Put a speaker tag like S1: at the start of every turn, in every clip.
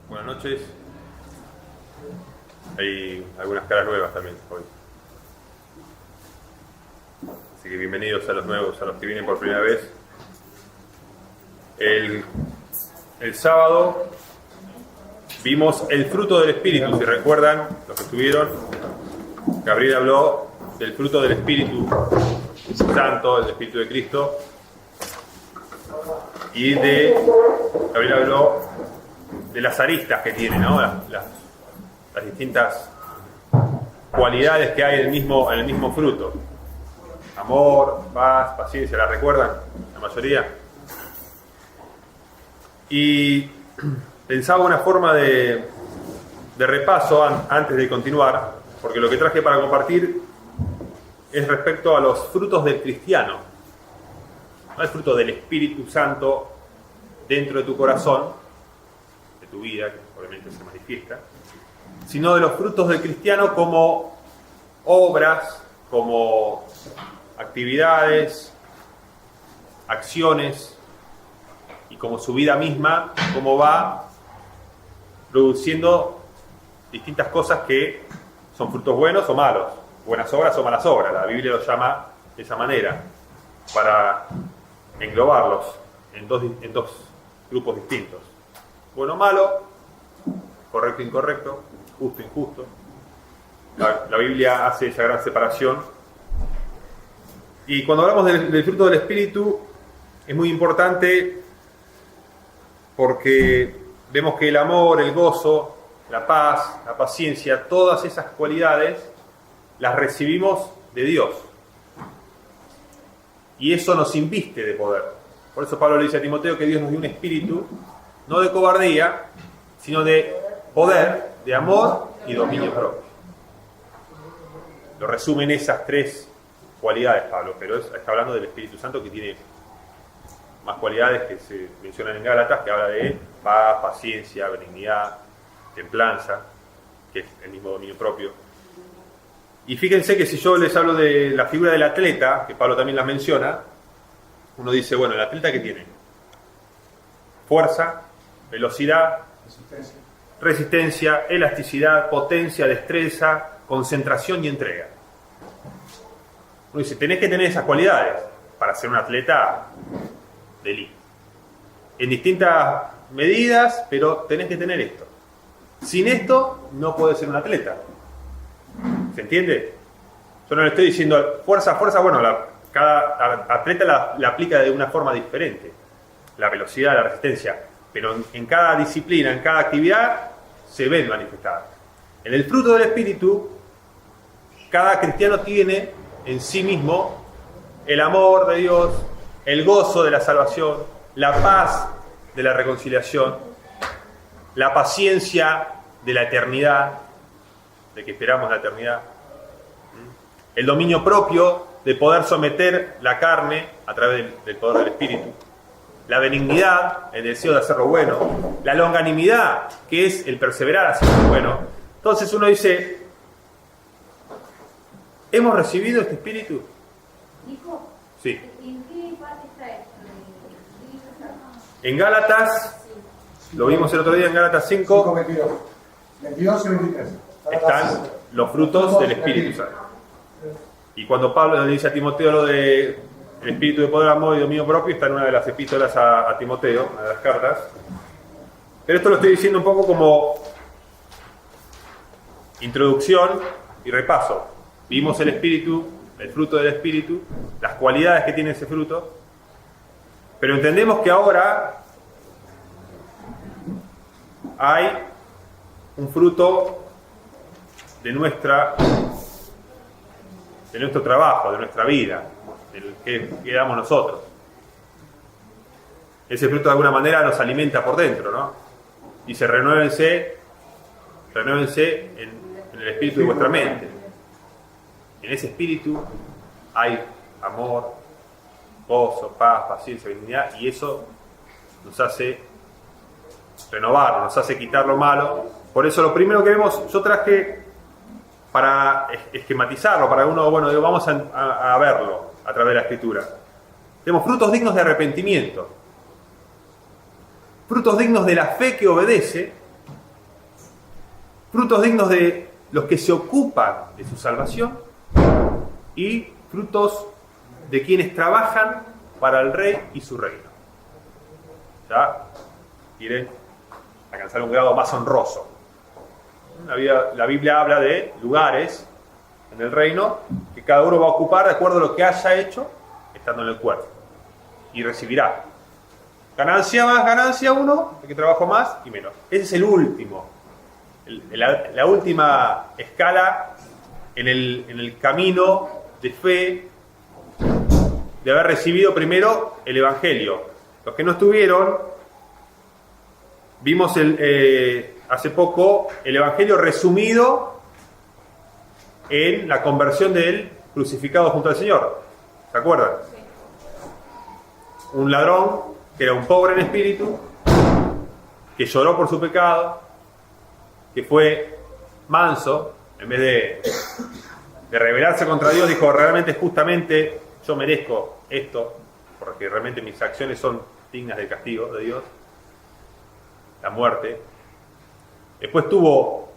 S1: Buenas noches. Hay algunas caras nuevas también hoy. Así que bienvenidos a los nuevos, a los que vienen por primera vez. El sábado vimos el fruto del Espíritu. Si recuerdan, los que estuvieron, Gabriel habló del fruto del Espíritu Santo, el Espíritu de Cristo. Y Gabriel habló de las aristas que tiene, ¿no? Las distintas cualidades que hay en el mismo fruto. Amor, paz, paciencia, ¿la recuerdan? La mayoría. Y pensaba una forma de repaso antes de continuar, porque lo que traje para compartir es respecto a los frutos del cristiano. No el fruto del Espíritu Santo dentro de tu corazón, de tu vida, que obviamente se manifiesta, sino de los frutos del cristiano como obras, como actividades, acciones, y como su vida misma, cómo va produciendo distintas cosas que son frutos buenos o malos, buenas obras o malas obras. La Biblia los llama de esa manera, para englobarlos en dos grupos distintos. Bueno o malo, correcto o incorrecto, justo o injusto. La Biblia hace esa gran separación. Y cuando hablamos del fruto del Espíritu, es muy importante porque vemos que el amor, el gozo, la paz, la paciencia, todas esas cualidades las recibimos de Dios. Y eso nos inviste de poder. Por eso Pablo le dice a Timoteo que Dios nos dio un espíritu, no de cobardía, sino de poder, de amor y dominio propio. Lo resume en esas tres cualidades Pablo, pero está hablando del Espíritu Santo, que tiene más cualidades que se mencionan en Gálatas, que habla de paz, paciencia, benignidad, templanza, que es el mismo dominio propio. Y fíjense que si yo les hablo de la figura del atleta, que Pablo también la menciona, uno dice, bueno, ¿el atleta qué tiene? Fuerza, velocidad, resistencia, elasticidad, potencia, destreza, concentración y entrega. Uno dice, tenés que tener esas cualidades para ser un atleta de élite. En distintas medidas, pero tenés que tener esto. Sin esto, no podés ser un atleta. ¿Se entiende? Yo no le estoy diciendo fuerza, bueno, cada atleta la aplica de una forma diferente. La velocidad, la resistencia. Pero en cada disciplina, en cada actividad, se ven manifestadas. En el fruto del Espíritu, cada cristiano tiene en sí mismo el amor de Dios, el gozo de la salvación, la paz de la reconciliación, la paciencia de la eternidad, de que esperamos la eternidad, el dominio propio de poder someter la carne a través del poder del Espíritu, la benignidad, el deseo de hacer lo bueno, la longanimidad, que es el perseverar haciendo lo bueno. Entonces uno dice, ¿hemos recibido este Espíritu?
S2: ¿Dijo?
S1: Sí.
S2: ¿En qué parte está esto?
S1: En Gálatas, lo vimos el otro día en Gálatas 5,
S3: 22 y 23.
S1: están los frutos del Espíritu Santo. Y cuando Pablo le dice a Timoteo lo de el espíritu de poder, amor y dominio propio, está en una de las epístolas a Timoteo, una de las cartas. Pero esto lo estoy diciendo un poco como introducción y repaso. Vimos el espíritu, el fruto del espíritu, las cualidades que tiene ese fruto, pero entendemos que ahora hay un fruto de nuestro trabajo, de nuestra vida, del que damos nosotros. Ese fruto de alguna manera nos alimenta por dentro, ¿no? Dice, renuévense en el espíritu de vuestra mente. En ese espíritu hay amor, gozo, paz, paciencia, benignidad, y eso nos hace renovar, nos hace quitar lo malo. Por eso lo primero que vemos, yo traje para esquematizarlo, para uno, bueno, vamos a verlo a través de la Escritura. Tenemos frutos dignos de arrepentimiento, frutos dignos de la fe que obedece frutos dignos de los que se ocupan de su salvación y frutos de quienes trabajan para el rey y su reino. Ya quieren alcanzar un grado más honroso. La Biblia habla de lugares en el reino que cada uno va a ocupar de acuerdo a lo que haya hecho estando en el cuerpo, y recibirá ganancia más ganancia uno, el que trabajó más y menos. Ese es el último, la última escala en el camino de fe, de haber recibido primero el Evangelio. Los que no estuvieron, vimos hace poco el Evangelio resumido en la conversión del crucificado junto al Señor. ¿Se acuerdan? Un ladrón que era un pobre en espíritu, que lloró por su pecado, que fue manso, en vez de rebelarse contra Dios, dijo: realmente, justamente, yo merezco esto, porque realmente mis acciones son dignas del castigo de Dios, la muerte. Después tuvo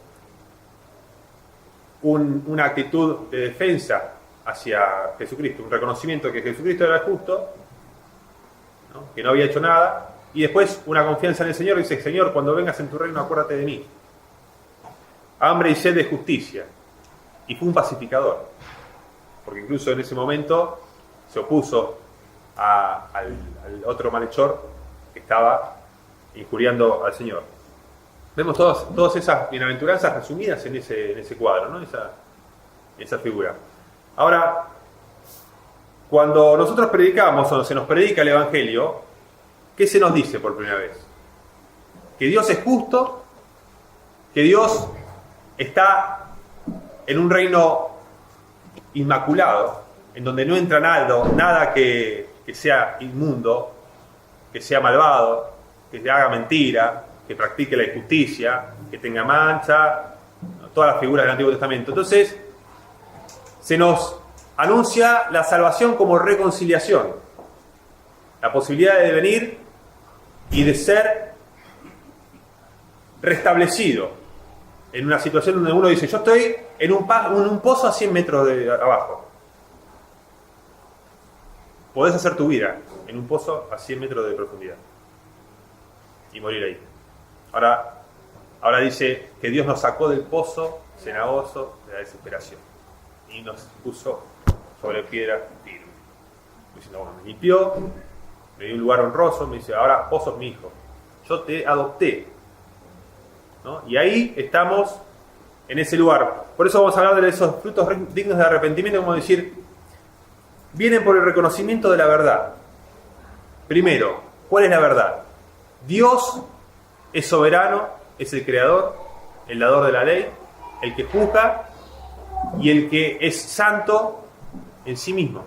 S1: una actitud de defensa hacia Jesucristo, un reconocimiento de que Jesucristo era justo, ¿no? Que no había hecho nada, y después una confianza en el Señor. Dice: Señor, cuando vengas en tu reino, acuérdate de mí. Hambre y sed de justicia. Y fue un pacificador, porque incluso en ese momento se opuso al otro malhechor que estaba injuriando al Señor. Vemos todas esas bienaventuranzas resumidas en ese cuadro, ¿no? Esa figura. Ahora, cuando nosotros predicamos o se nos predica el Evangelio, ¿qué se nos dice por primera vez? Que Dios es justo, que Dios está en un reino inmaculado, en donde no entra nada que sea inmundo, que sea malvado, que haga mentira, que practique la injusticia, que tenga mancha, todas las figuras del Antiguo Testamento. Entonces, se nos anuncia la salvación como reconciliación, la posibilidad de venir y de ser restablecido en una situación donde uno dice: yo estoy en un pozo a 100 metros de abajo. Podés hacer tu vida en un pozo a 100 metros de profundidad y morir ahí. Ahora dice que Dios nos sacó del pozo cenagoso de la desesperación y nos puso sobre piedra firme. Diciendo: bueno, me limpió, me dio un lugar honroso, me dice: ahora vos sos mi hijo, yo te adopté, ¿no? Y ahí estamos, en ese lugar. Por eso vamos a hablar de esos frutos dignos de arrepentimiento, como decir, vienen por el reconocimiento de la verdad. Primero, ¿cuál es la verdad? Dios es soberano, es el creador, el dador de la ley, el que juzga y el que es santo en sí mismo.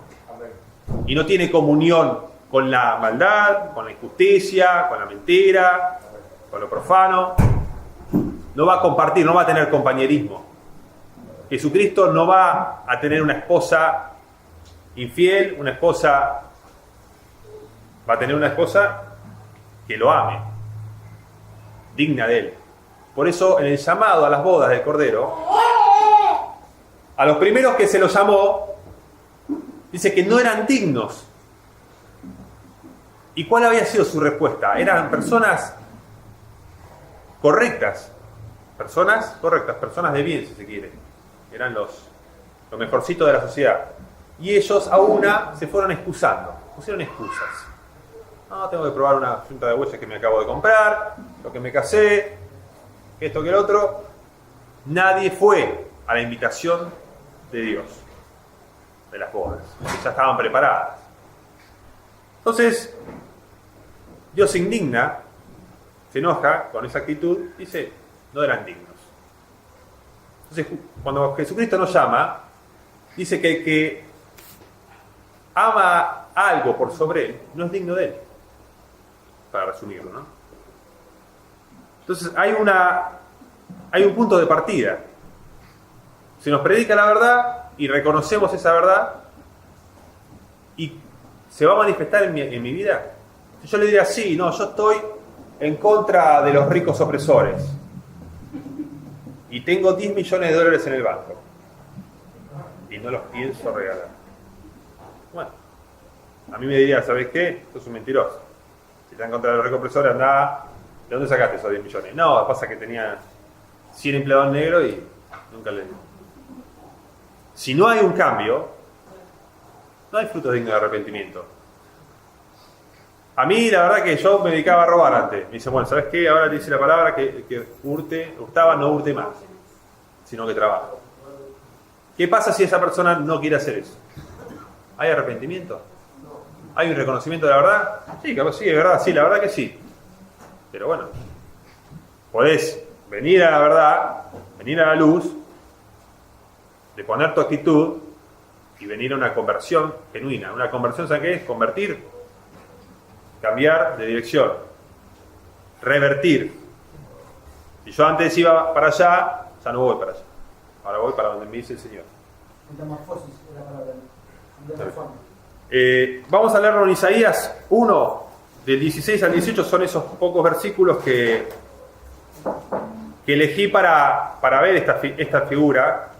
S1: Y no tiene comunión con la maldad, con la injusticia, con la mentira, con lo profano. No va a compartir, no va a tener compañerismo. Jesucristo no va a tener una esposa infiel, va a tener una esposa que lo ame, digna de él. Por eso, en el llamado a las bodas del Cordero, a los primeros que se los llamó, dice que no eran dignos. ¿Y cuál había sido su respuesta? Eran personas correctas, personas de bien, si se quiere. Eran lo mejorcito de la sociedad. Y ellos a una se fueron excusando, pusieron excusas. No, tengo que probar una yunta de bueyes que me acabo de comprar, lo que me casé, esto que el otro. Nadie fue a la invitación de Dios, de las bodas, que ya estaban preparadas. Entonces, Dios se indigna, se enoja con esa actitud, dice: no eran dignos. Entonces, cuando Jesucristo nos llama, dice que el que ama algo por sobre él no es digno de él, para resumirlo, ¿no? Entonces hay un punto de partida. Se nos predica la verdad y reconocemos esa verdad, y se va a manifestar en mi vida. Si yo le diría: sí, no, yo estoy en contra de los ricos opresores, y tengo 10 millones de dólares en el banco y no los pienso regalar. Bueno, a mí me diría, ¿sabes qué? Sos un mentiroso. Si te han encontrado el recompresor, andá. ¿De dónde sacaste esos 10 millones? No, pasa que tenía 100 empleados negros y nunca le... Si no hay un cambio, no hay frutos dignos de arrepentimiento. A mí, la verdad que yo me dedicaba a robar antes. Me dice, bueno, ¿sabes qué? Ahora te dice la palabra que hurtaba, no hurte más, sino que trabaja. ¿Qué pasa si esa persona no quiere hacer eso? ¿Hay arrepentimiento? ¿Hay un reconocimiento de la verdad? Sí, capaz sí, es verdad, sí, la verdad que sí. Pero bueno, podés venir a la verdad, venir a la luz, de poner tu actitud y venir a una conversión genuina. Una conversión, ¿sabes qué es? Convertir, cambiar de dirección, revertir. Si yo antes iba para allá, ya no voy para allá. Ahora voy para donde me dice el Señor.
S3: Metamorfosis es la palabra. Metamorfosis.
S1: Vamos a leerlo en Isaías 1, del 16 al 18, son esos pocos versículos que elegí para ver esta figura.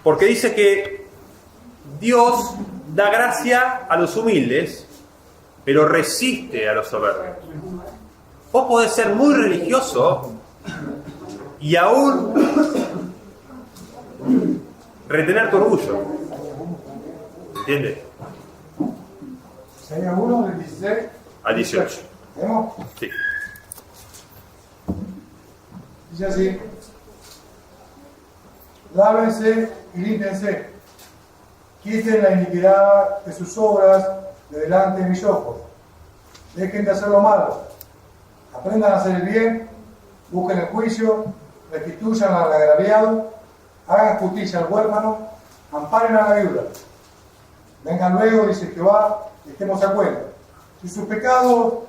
S1: Porque dice que Dios da gracia a los humildes, pero resiste a los soberbios. Vos podés ser muy religioso y aún retener tu orgullo. ¿Entiendes?
S3: Sería 1 del 16
S1: al 18.
S3: ¿Vemos?
S1: Sí.
S3: Dice así: lávense y límpiense, quiten la iniquidad de sus obras de delante de mis ojos, dejen de hacer lo malo, aprendan a hacer el bien, busquen el juicio, restituyan al agraviado, hagan justicia al huérfano, amparen a la viuda. Vengan luego, dice Jehová, y estemos a cuenta. Si sus pecados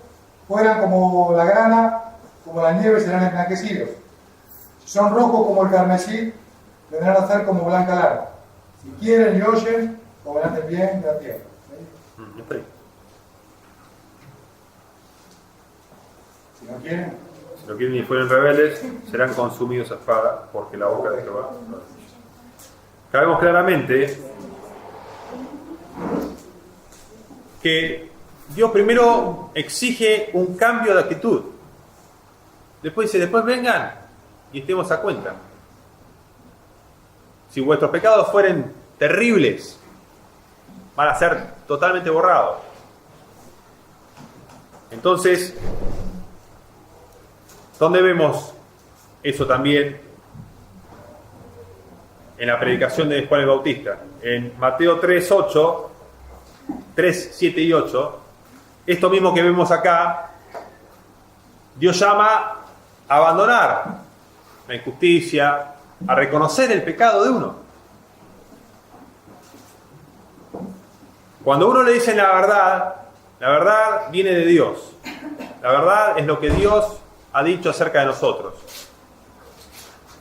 S3: fueran como la grana, como la nieve, serán emblanquecidos. Si son rojos como el carmesí, vendrán a ser como blanca lana. Si quieren y oyen, comerán el bien de la tierra. ¿Sí? Si no quieren,
S1: Si no quieren ni fueren rebeldes, serán consumidos a espada, porque la boca de Jehová. Acá vemos claramente que Dios primero exige un cambio de actitud. Después dice, después vengan y estemos a cuenta. Si vuestros pecados fueren terribles, van a ser totalmente borrados. Entonces, ¿dónde vemos eso también? En la predicación de Juan el Bautista. En Mateo 3, 7 y 8, esto mismo que vemos acá, Dios llama a abandonar la injusticia, a reconocer el pecado de uno. Cuando uno le dice la verdad viene de Dios. La verdad es lo que Dios ha dicho acerca de nosotros.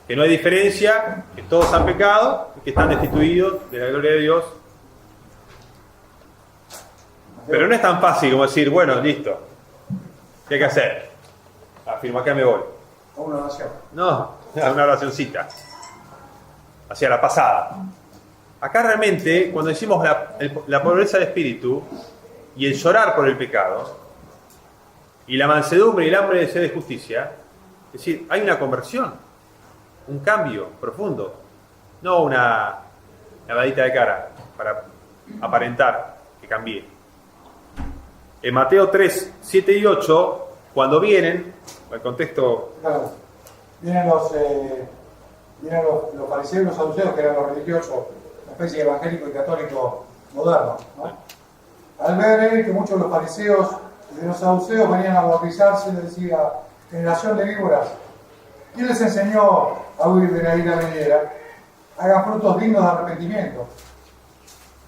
S1: Que no hay diferencia, que todos han pecado y que están destituidos de la gloria de Dios. Pero no es tan fácil como decir, bueno, listo, ¿qué hay que hacer? Afirmo, acá me voy.
S3: o una oración.
S1: No, una oracioncita. Hacia la pasada. Acá realmente, cuando decimos la pobreza de espíritu y el llorar por el pecado, y la mansedumbre y el hambre de sed de justicia, es decir, hay una conversión, un cambio profundo, no una lavadita de cara para aparentar que cambié. En Mateo 3, 7 y 8, cuando vienen, el contexto...
S3: Claro, vienen los fariseos y los saduceos, que eran los religiosos, una especie de evangélico y católico moderno, ¿no? Al ver que muchos de los fariseos y de los saduceos venían a bautizarse, les decía, generación de víboras, ¿quién les enseñó a huir de la ira venidera? Hagan frutos dignos de arrepentimiento.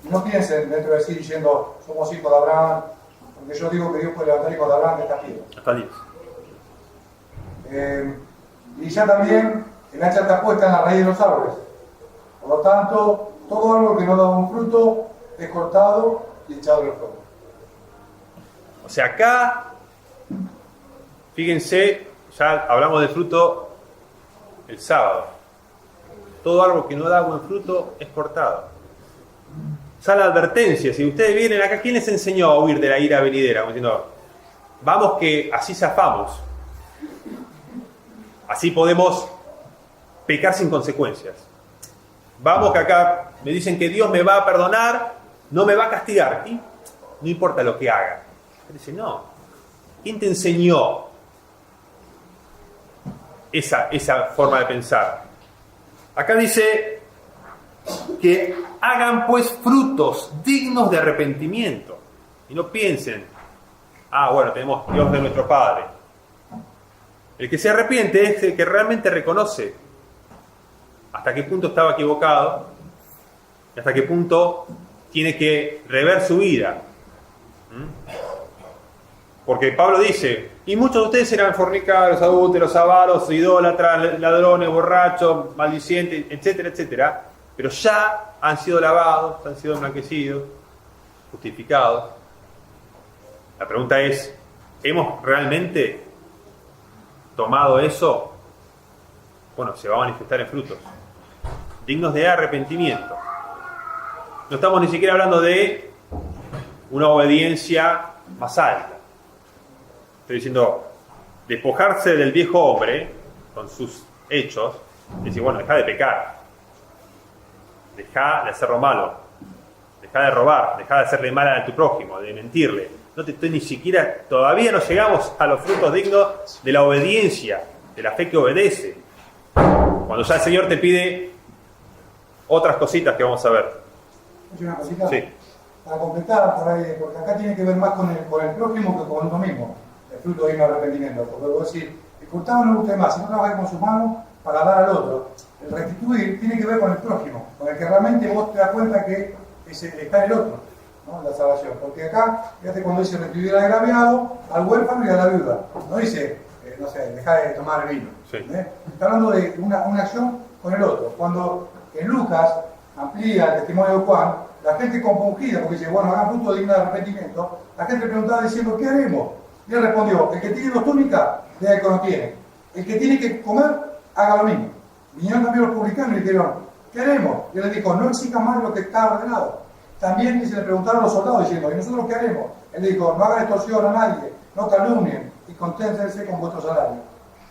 S3: Y no piensen dentro de sí diciendo, somos hijos de Abraham, porque yo digo que Dios puede levantar hijos de Abraham de esta piedra.
S1: Hasta 10.
S3: Y ya también el hacha está puesta en la raíz de los árboles. Por lo tanto, todo árbol que no da un fruto es cortado y echado en el fuego.
S1: O sea, acá, fíjense, Ya hablamos del fruto el sábado. Todo árbol que no da buen fruto es cortado. Ya la advertencia, si ustedes vienen acá, ¿quién les enseñó a huir de la ira venidera? Como diciendo, vamos que así zafamos. Así podemos pecar sin consecuencias. Vamos que acá me dicen que Dios me va a perdonar, no me va a castigar. Y no importa lo que haga. Dice, no. ¿Quién te enseñó esa forma de pensar? Acá dice que hagan pues frutos dignos de arrepentimiento. Y no piensen, bueno, tenemos Dios de nuestro Padre. El que se arrepiente es el que realmente reconoce hasta qué punto estaba equivocado y hasta qué punto tiene que rever su vida. Porque Pablo dice, y muchos de ustedes eran fornicarios, adúlteros, avaros, idólatras, ladrones, borrachos, maldicientes, etcétera, etcétera, pero ya han sido lavados, han sido emblanquecidos, justificados. La pregunta es, ¿hemos realmente tomado eso? Bueno, se va a manifestar en frutos dignos de arrepentimiento. No estamos ni siquiera hablando de una obediencia más alta. Estoy diciendo, despojarse del viejo hombre con sus hechos, decir, bueno, deja de pecar, deja de hacer lo malo, deja de robar, deja de hacerle mal a tu prójimo, de mentirle. No te estoy ni siquiera, todavía no llegamos a los frutos dignos de la obediencia, de la fe que obedece. Cuando ya el Señor te pide otras cositas que vamos a ver.
S3: Una cosita,
S1: sí.
S3: Para completar, por ahí, porque acá tiene que ver más con el prójimo que con uno mismo, el fruto digno de arrepentimiento. Porque vos decís, el cortado no guste más, si no trabajáis con sus manos para dar al otro. El restituir tiene que ver con el prójimo, con el que realmente vos te das cuenta que está en el otro, ¿no? La salvación. Porque acá, fíjate cuando dice restituir al agraviado, al huérfano y a la viuda. No dice, no sé, deja de tomar el vino.
S1: Sí.
S3: Está hablando de una acción con el otro. Cuando en Lucas amplía el testimonio de Juan, la gente compungida, porque dice, bueno, hagan fruto digno de arrepentimiento, la gente preguntaba diciendo, ¿qué haremos? Y él respondió, el que tiene dos túnicas, deja el que no tiene. El que tiene que comer, haga lo mismo. Vinieron también los publicanos y dijeron, ¿qué haremos? Y él les dijo, no exijan más lo que está ordenado. También se le preguntaron a los soldados diciendo, ¿y nosotros qué haremos? Él dijo, no hagan extorsión a nadie, no calumnien y conténtense con vuestro salario.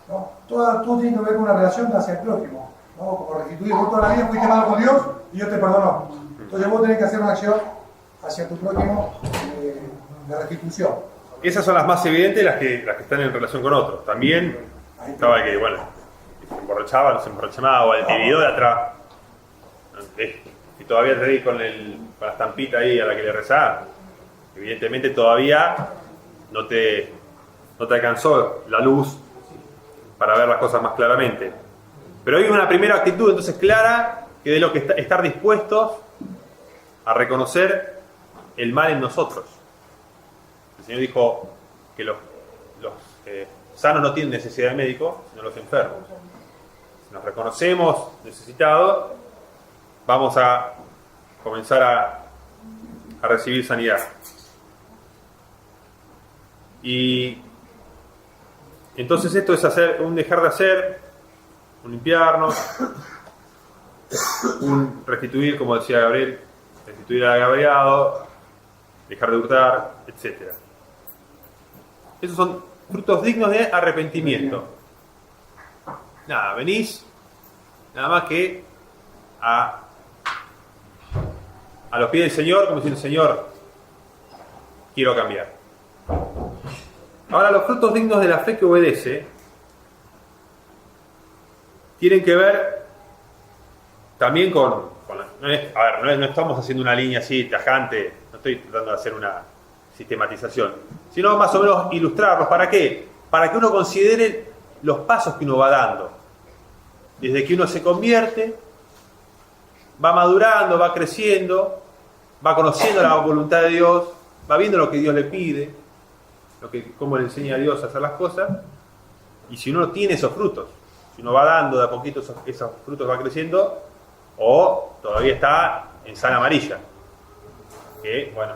S3: ¿No? Todo tiene que ver con una relación hacia el prójimo. ¿No? Como restituir, vos toda la vida fuiste mal con Dios y Dios te perdonó. Entonces vos tenés que hacer una acción hacia tu prójimo de restitución.
S1: Esas son las más evidentes, las que están en relación con otros. También estaba que, bueno, se emborrachaba, no se emborrachaba, o el idólatra. Si todavía te di con la estampita ahí a la que le rezaba, evidentemente todavía no te alcanzó la luz para ver las cosas más claramente. Pero hay una primera actitud entonces clara, que de lo que estar dispuestos a reconocer el mal en nosotros. El Señor dijo que los sanos no tienen necesidad de médico, sino los enfermos. Si nos reconocemos necesitados, vamos a comenzar a recibir sanidad. Y entonces esto es un dejar de hacer, un limpiarnos, un restituir, como decía Gabriel, restituir al agraviado, dejar de hurtar, etc. Esos son frutos dignos de arrepentimiento. Nada, venís nada más que a los pies del Señor, como diciendo, Señor, quiero cambiar. Ahora, los frutos dignos de la fe que obedece tienen que ver también con no estamos haciendo una línea así tajante, no estoy tratando de hacer una sistematización, sino más o menos ilustrarlos. ¿Para qué? Para que uno considere los pasos que uno va dando. Desde que uno se convierte, va madurando, va creciendo, va conociendo la voluntad de Dios, va viendo lo que Dios le pide, cómo le enseña a Dios a hacer las cosas, y si uno tiene esos frutos, si uno va dando de a poquito esos frutos, va creciendo, o todavía está en sal amarilla, que bueno,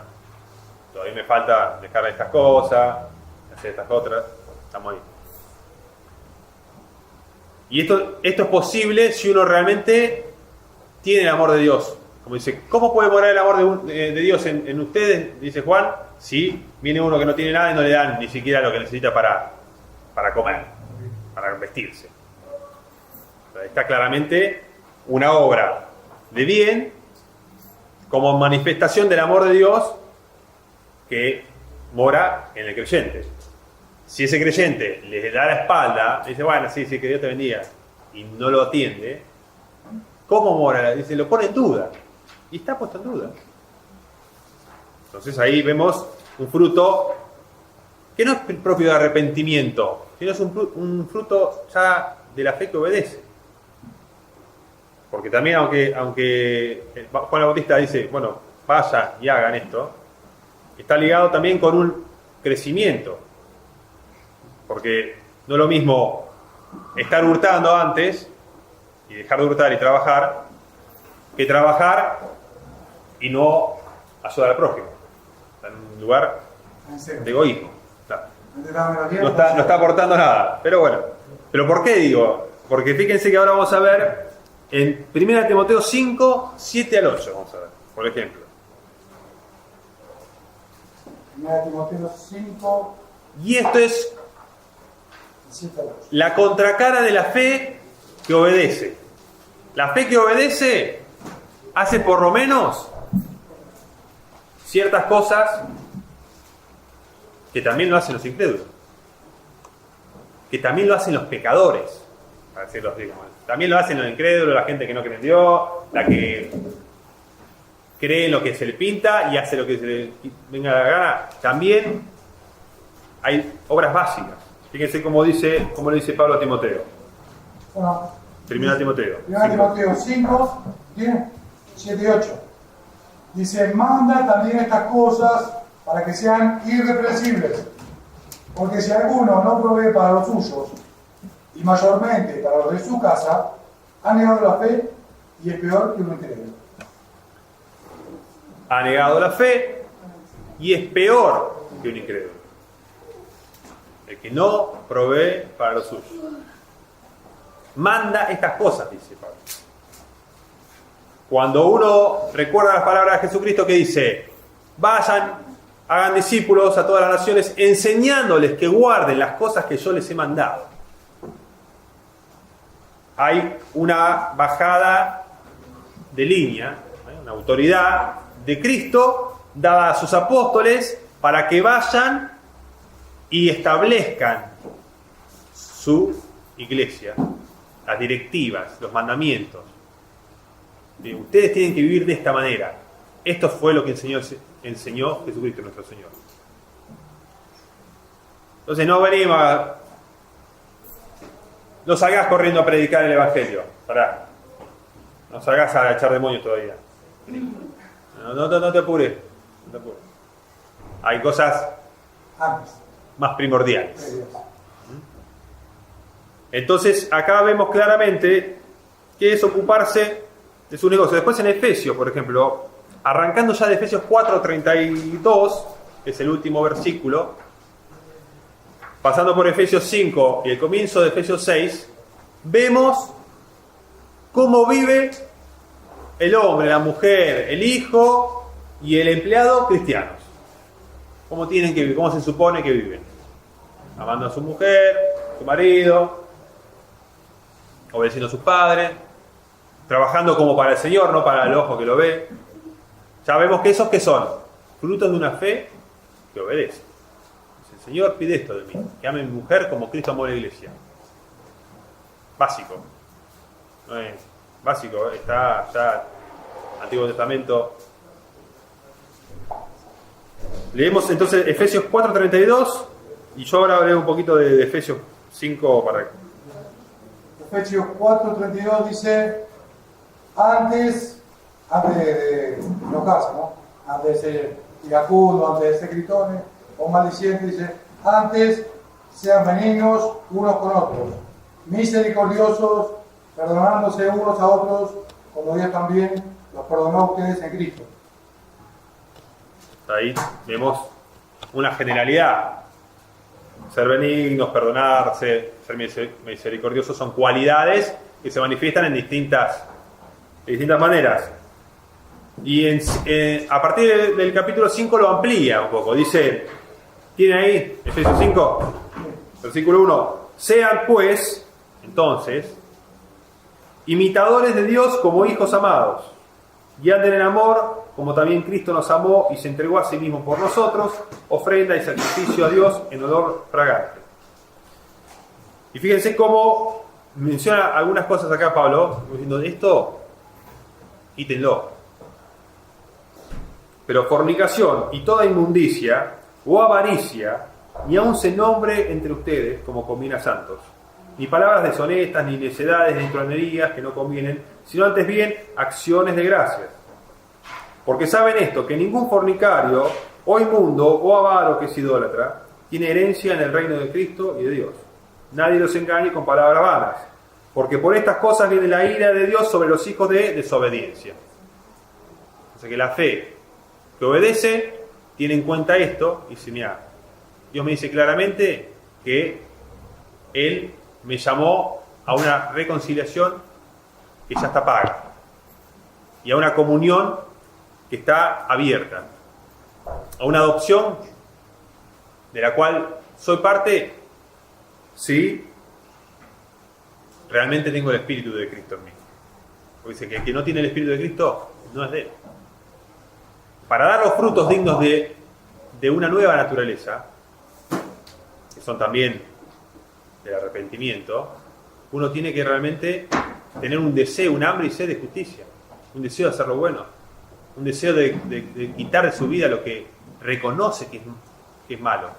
S1: todavía me falta dejar estas cosas, hacer estas otras, estamos ahí. Y esto es posible si uno realmente tiene el amor de Dios. Como dice, ¿cómo puede morar el amor de Dios en ustedes? Dice Juan, si viene uno que no tiene nada y no le dan ni siquiera lo que necesita para comer, para vestirse. O sea, está claramente una obra de bien como manifestación del amor de Dios que mora en el creyente. Si ese creyente le da la espalda, dice, bueno, sí, que Dios te bendiga, y no lo atiende, ¿cómo mora? Dice, lo pone en duda. Y está puesto en duda. Entonces ahí vemos un fruto que no es propio de arrepentimiento, sino es un fruto ya de la fe que obedece. Porque también, aunque Juan el Bautista dice, bueno, vayan y hagan esto, está ligado también con un crecimiento. Porque no es lo mismo estar hurtando antes y dejar de hurtar y trabajar, que trabajar y no ayudar al prójimo. Está en un lugar de egoísmo. No está aportando nada. Pero bueno, ¿pero por qué digo? Porque fíjense que ahora vamos a ver en 1 Timoteo 5, 7 al 8, vamos a ver, por ejemplo.
S3: 1 Timoteo 5,
S1: Y esto es
S3: 7 al 8.
S1: la contracara de la fe que obedece. La fe que obedece hace por lo menos ciertas cosas que también lo hacen los incrédulos, que también lo hacen los pecadores, para decirlo así. También lo hacen los incrédulos, la gente que no cree en Dios, la que cree en lo que se le pinta y hace lo que se le venga la gana. También hay obras básicas. Fíjense cómo le dice Pablo a Timoteo.
S3: Bueno,
S1: 1 Timoteo.
S3: 1 Timoteo 5, 7 y 8. Dice, manda también estas cosas para que sean irreprensibles. Porque si alguno no provee para los suyos, y mayormente para los de su casa, ha negado la fe y es peor que un incrédulo.
S1: Ha negado la fe y es peor que un incrédulo. El que no provee para los suyos. Manda estas cosas, dice Pablo. Cuando uno recuerda las palabras de Jesucristo que dice, vayan, hagan discípulos a todas las naciones, enseñándoles que guarden las cosas que yo les he mandado. Hay una bajada de línea, una autoridad de Cristo dada a sus apóstoles para que vayan y establezcan su iglesia, las directivas, los mandamientos. Ustedes tienen que vivir de esta manera. Esto fue lo que enseñó Jesucristo nuestro Señor. Entonces no venimos a... No salgas corriendo a predicar el Evangelio. Pará. No salgas a echar demonios todavía. No te apures. No te apures. Hay cosas más primordiales. Entonces acá vemos claramente que es ocuparse de su negocio. Después en Efesios, por ejemplo, arrancando ya de Efesios 4:32, que es el último versículo, pasando por Efesios 5 y el comienzo de Efesios 6, vemos cómo vive el hombre, la mujer, el hijo y el empleado cristianos. Cómo tienen que vivir, cómo se supone que viven. Amando a su mujer, a su marido, obedeciendo a sus padres, trabajando como para el Señor, no para el ojo que lo ve. Ya vemos que esos que son frutos de una fe que obedece. El Señor pide esto de mí, que ame a mi mujer como Cristo amó a la iglesia. Básico. No es básico, está ya Antiguo Testamento. Leemos entonces Efesios 4:32 y yo ahora leo un poquito de Efesios 5 para...
S3: Efesios 4:32 dice, antes de enojarse, ¿no? Antes de ser iracundo, antes de ser gritones o maldicientes, dice, antes sean benignos unos con otros, misericordiosos, perdonándose unos a otros, como Dios también los perdonó a ustedes en Cristo.
S1: Ahí vemos una generalidad. Ser benignos, perdonarse, ser misericordiosos son cualidades que se manifiestan de distintas maneras. Y a partir del capítulo 5 lo amplía un poco. Dice, ¿tiene ahí Efesios 5? Versículo 1. Sean pues, entonces, imitadores de Dios como hijos amados, y anden en amor, como también Cristo nos amó y se entregó a sí mismo por nosotros, ofrenda y sacrificio a Dios en olor fragante. Y fíjense cómo menciona algunas cosas acá Pablo, diciendo, esto, quítenlo. Pero fornicación y toda inmundicia o avaricia, ni aun se nombre entre ustedes como conviene a santos, ni palabras deshonestas, ni necedades, ni tronerías que no convienen, sino antes bien acciones de gracias. Porque saben esto, que ningún fornicario, o inmundo, o avaro que es idólatra, tiene herencia en el reino de Cristo y de Dios. Nadie los engañe con palabras vanas, porque por estas cosas viene la ira de Dios sobre los hijos de desobediencia. O sea que la fe que obedece tiene en cuenta esto y dice, mira, Dios me dice claramente que Él me llamó a una reconciliación que ya está paga y a una comunión que está abierta, a una adopción de la cual soy parte si realmente tengo el Espíritu de Cristo en mí. Porque dice que el que no tiene el Espíritu de Cristo no es de Él. Para dar los frutos dignos de una nueva naturaleza, que son también del arrepentimiento, uno tiene que realmente tener un deseo, un hambre y sed de justicia, un deseo de hacer lo bueno, un deseo de quitar de su vida lo que reconoce que es malo,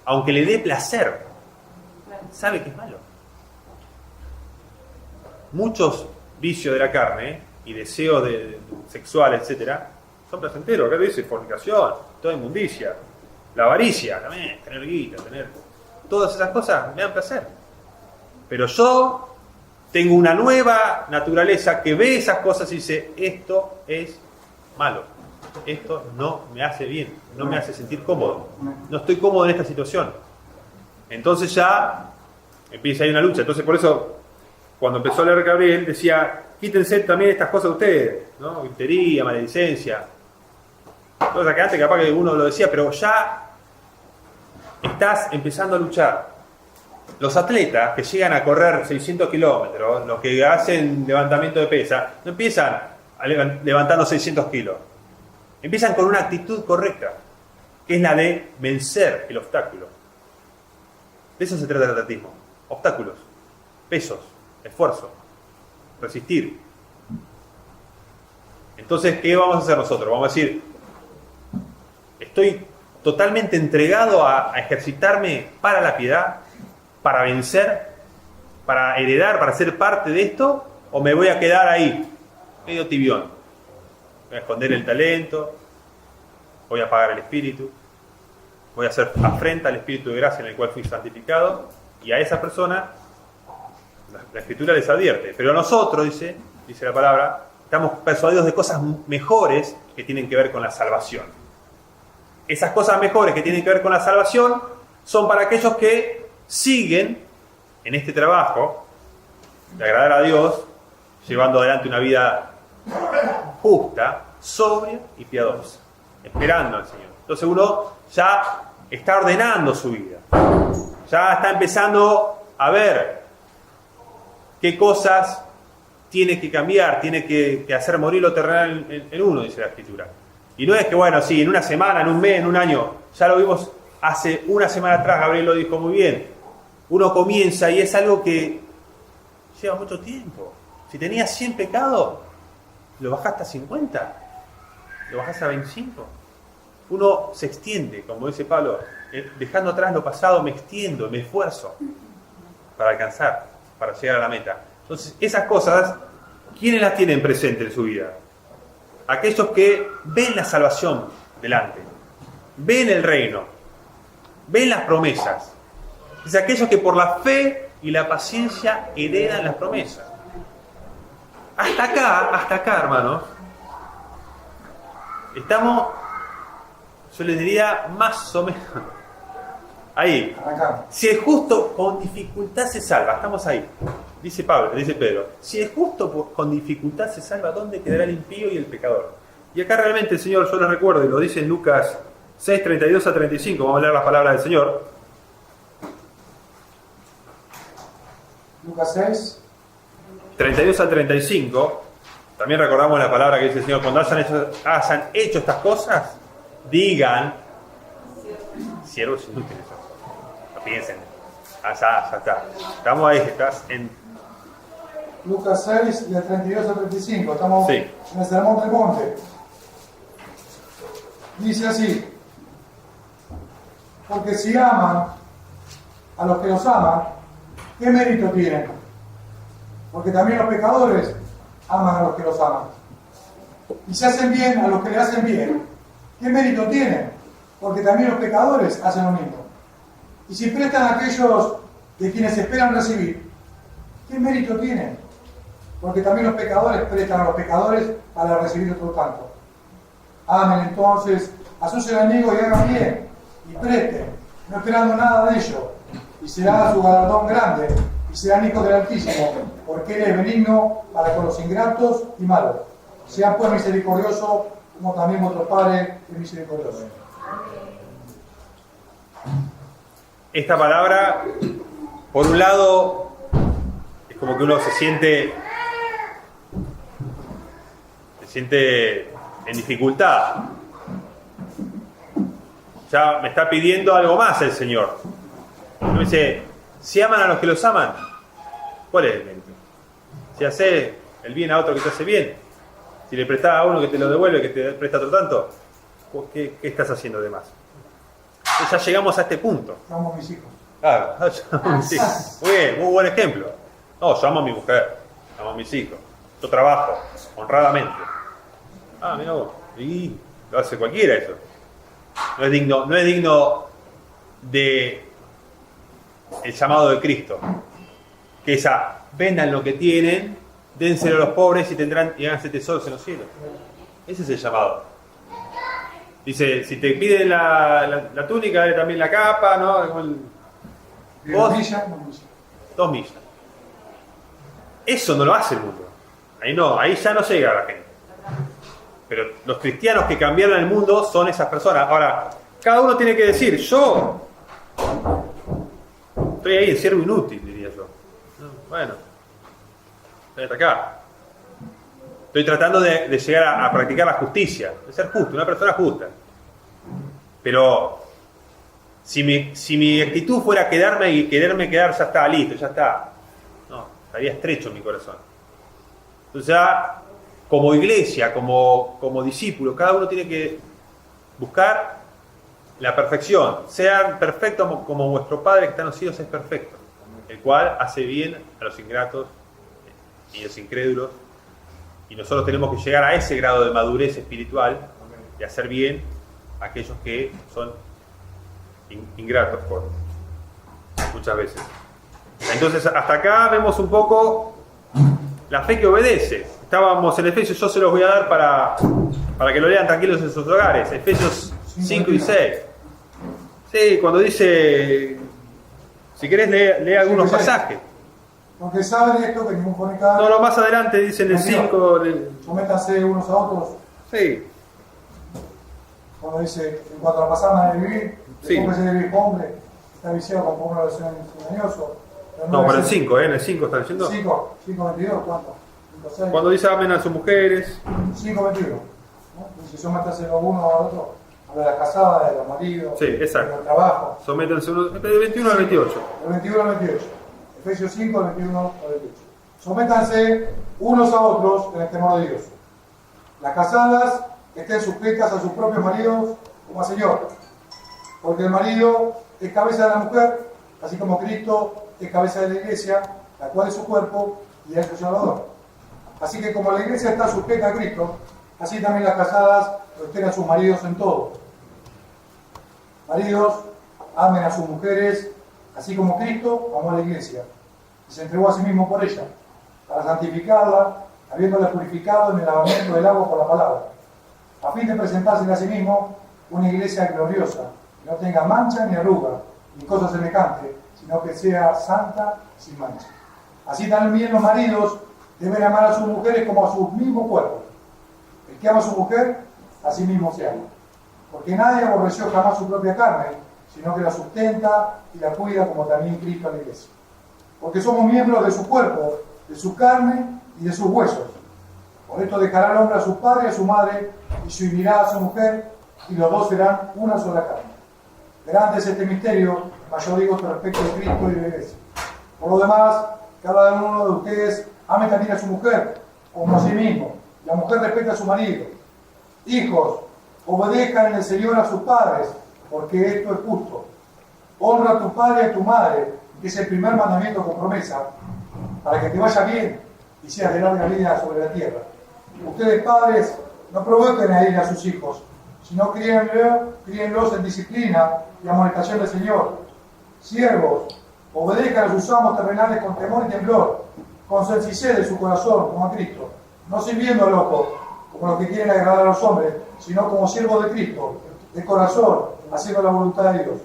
S1: aunque le dé placer, sabe que es malo. Muchos vicios de la carne y deseos sexuales, etcétera, son placenteros. Acá dice fornicación, toda inmundicia, la avaricia, también, tener guita, tener todas esas cosas me dan placer. Pero yo tengo una nueva naturaleza que ve esas cosas y dice, esto es malo, esto no me hace bien, no me hace sentir cómodo, no estoy cómodo en esta situación. Entonces ya empieza ahí una lucha. Entonces por eso, cuando empezó a leer Gabriel, decía, quítense también estas cosas de ustedes, ¿no? Gritería, maledicencia. Cosas que antes capaz que uno lo decía, pero ya estás empezando a luchar. Los atletas que llegan a correr 600 kilómetros, los que hacen levantamiento de pesa, no empiezan levantando 600 kilos. Empiezan con una actitud correcta, que es la de vencer el obstáculo. De eso se trata el atletismo. Obstáculos, pesos, esfuerzo, resistir. Entonces, ¿qué vamos a hacer nosotros? Vamos a decir, estoy totalmente entregado a ejercitarme para la piedad, para vencer, para heredar, para ser parte de esto, o me voy a quedar ahí, medio tibión. Voy a esconder el talento, voy a apagar el espíritu, voy a hacer afrenta al espíritu de gracia en el cual fui santificado, y a esa persona la Escritura les advierte. Pero nosotros, dice la palabra, estamos persuadidos de cosas mejores que tienen que ver con la salvación. Esas cosas mejores que tienen que ver con la salvación son para aquellos que siguen en este trabajo de agradar a Dios, llevando adelante una vida justa, sobria y piadosa, esperando al Señor. Entonces uno ya está ordenando su vida, ya está empezando a ver qué cosas tiene que cambiar, tiene que hacer morir lo terrenal en uno, dice la Escritura. Y no es que, bueno, sí, en una semana, en un mes, en un año, ya lo vimos hace una semana atrás, Gabriel lo dijo muy bien. Uno comienza y es algo que lleva mucho tiempo. Si tenías 100 pecados, lo bajaste a 50, lo bajaste a 25. Uno se extiende, como dice Pablo, dejando atrás lo pasado, me extiendo, me esfuerzo para alcanzar, para llegar a la meta. Entonces, esas cosas, ¿quiénes las tienen presente en su vida? Aquellos que ven la salvación delante, ven el reino, ven las promesas. Es aquellos que por la fe y la paciencia heredan las promesas. Hasta acá, hermanos, estamos, yo les diría, más o menos Ahí.
S3: Arrancamos.
S1: Si es justo, con dificultad se salva. Estamos ahí. Dice Pedro. Si es justo, con dificultad se salva, ¿dónde quedará el impío y el pecador? Y acá realmente el Señor, yo les recuerdo, y lo dice en Lucas 6, 32 a 35. Vamos a leer las palabras del Señor.
S3: Lucas 6.
S1: 32 al 35. También recordamos la palabra que dice el Señor. Cuando hayan hecho estas cosas, digan, siervos inútiles. No piensen. Ya está. Estamos ahí, estás en...
S3: Lucas 6, del 32 al 35. Estamos
S1: Sí.
S3: en el Sermón del Monte. Dice así: porque si aman a los que los aman, ¿qué mérito tienen? Porque también los pecadores aman a los que los aman. Y si hacen bien a los que le hacen bien, ¿qué mérito tienen? Porque también los pecadores hacen lo mismo. Y si prestan a aquellos de quienes esperan recibir, ¿qué mérito tienen? Porque también los pecadores prestan a los pecadores para recibir otro tanto. Amen entonces a sus enemigos y hagan bien, y presten, no esperando nada de ello, y será su galardón grande, y serán hijos del Altísimo, porque Él es benigno para con los ingratos y malos. Sean pues misericordiosos, como también vuestro Padre es misericordioso.
S1: Esta palabra, por un lado, es como que uno se siente en dificultad. Ya me está pidiendo algo más el Señor. Me dice, si aman a los que los aman, ¿cuál es el mérito? Si hace el bien a otro que te hace bien, si le prestás a uno que te lo devuelve, que te presta otro tanto, ¿qué estás haciendo de más? Entonces ya llegamos a este punto.
S3: Somos mis hijos.
S1: Claro, yo amo a mis hijos. Muy bien, muy buen ejemplo. No, yo amo a mi mujer, amo a mis hijos. Yo trabajo honradamente. Mira vos. Y lo hace cualquiera eso. No es digno de el llamado de Cristo. Que es vendan lo que tienen, dénselo a los pobres y háganse tesoros en los cielos. Ese es el llamado. Dice, si te piden la túnica, dale también la capa, ¿no? Vos, 2 millas. Eso no lo hace el mundo. Ahí ya no llega a la gente. Pero los cristianos que cambiaron el mundo son esas personas. Ahora, cada uno tiene que decir, yo estoy ahí en siervo inútil, diría yo. Bueno, estoy hasta acá. Estoy tratando de llegar a practicar la justicia, de ser justo, una persona justa. Pero si mi actitud fuera quedarme y quererme quedar, ya está, listo, ya está. No, estaría estrecho en mi corazón. Entonces ya, como iglesia, como discípulo, cada uno tiene que buscar la perfección. Sean perfectos como vuestro Padre que está en los cielos es perfecto, el cual hace bien a los ingratos y a los incrédulos. Y nosotros tenemos que llegar a ese grado de madurez espiritual y hacer bien a aquellos que son ingratos muchas veces. Entonces, hasta acá vemos un poco la fe que obedece. Estábamos en Efesios, yo se los voy a dar para que lo lean tranquilos en sus hogares. Efesios 5 y 6. Sí, cuando dice, si querés lee algunos pasajes.
S3: Porque saben esto, que ningún fornicador...
S1: No, más adelante dice en el 5...
S3: Sométanse unos a otros.
S1: Sí.
S3: Cuando dice, en cuanto a la pasada de vivir,
S1: Sí.
S3: después de vivir hombre, está viciado con una versión engañoso.
S1: No, para el 5, en el 5 está diciendo.
S3: 5:22, ¿cuánto? 5:6.
S1: Cuando dice amen a sus mujeres.
S3: 5:21. ¿No? Dice, sométanse los unos a otros, a las casadas, de los maridos,
S1: Sí, exacto.
S3: de los trabajos.
S1: Sométanse uno, de 21 al 28.
S3: Del 21 al 28. Efesios 5, del 21 al 28. Sométanse unos a otros en el temor de Dios. Las casadas estén sujetas a sus propios maridos como al Señor. Porque el marido es cabeza de la mujer, así como Cristo es cabeza de la iglesia, la cual es su cuerpo y es su Salvador. Así que como la iglesia está sujeta a Cristo, así también las casadas lo estén a sus maridos en todo. Maridos, amen a sus mujeres, así como Cristo amó a la iglesia y se entregó a sí mismo por ella, para santificarla, habiéndola purificado en el lavamiento del agua por la palabra, a fin de presentarse a sí mismo una iglesia gloriosa, que no tenga mancha ni arruga, ni cosa semejante, sino que sea santa y sin mancha. Así también los maridos deben amar a sus mujeres como a su mismo cuerpo. El que ama a su mujer, a sí mismo se ama. Porque nadie aborreció jamás su propia carne, sino que la sustenta y la cuida como también Cristo a la iglesia. Porque somos miembros de su cuerpo, de su carne y de sus huesos. Por esto dejará el hombre a su padre y a su madre, y se unirá a su mujer, y los dos serán una sola carne. Grande es este misterio, mas yo digo respecto de Cristo y de la iglesia. Por lo demás, cada uno de ustedes ame también a su mujer, como a sí mismo. La mujer respeta a su marido. Hijos, obedezcan en el Señor a sus padres, porque esto es justo. Honra a tu padre y a tu madre, que es el primer mandamiento con promesa, para que te vaya bien y seas de larga vida sobre la tierra. Ustedes, padres, no provoquen a ir a sus hijos, sino críenlos en disciplina y amonestación del Señor. Siervos, obedezcan a sus amos terrenales con temor y temblor, con sencillez de su corazón, como a Cristo, no sirviendo al ojo, como los que quieren agradar a los hombres, sino como siervos de Cristo, de corazón, haciendo la voluntad de Dios,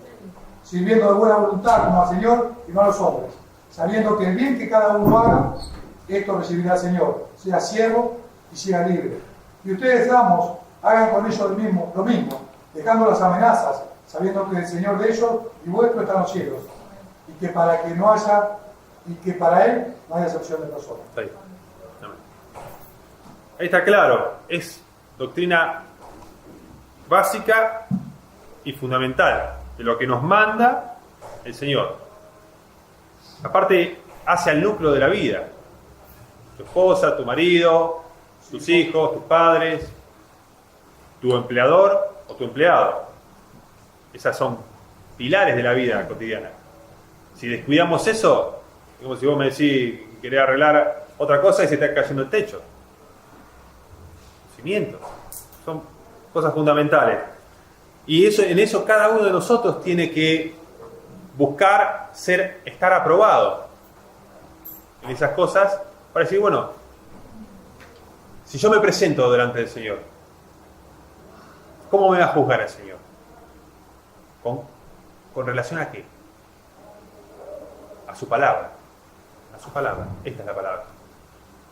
S3: sirviendo de buena voluntad como al Señor y no a los hombres, sabiendo que el bien que cada uno haga, esto recibirá el Señor, sea siervo y sea libre. Y ustedes, amos, hagan con ellos lo mismo, dejando las amenazas, sabiendo que el Señor de ellos y vuestro está en los cielos, y que para Él no haya excepción de personas.
S1: Ahí está claro, es doctrina básica y fundamental de lo que nos manda el Señor. Aparte, hacia el núcleo de la vida. Tu esposa, tu marido, tus hijos, tus padres, tu empleador o tu empleado. Esas son pilares de la vida cotidiana. Si descuidamos eso, es como si vos me decís que querés arreglar otra cosa y se te está cayendo el techo. Cimientos. Son cosas fundamentales. Y en eso cada uno de nosotros tiene que buscar estar aprobado en esas cosas para decir, bueno, si yo me presento delante del Señor, ¿cómo me va a juzgar el Señor? ¿Con relación a qué? A su palabra. A su palabra. Esta es la palabra.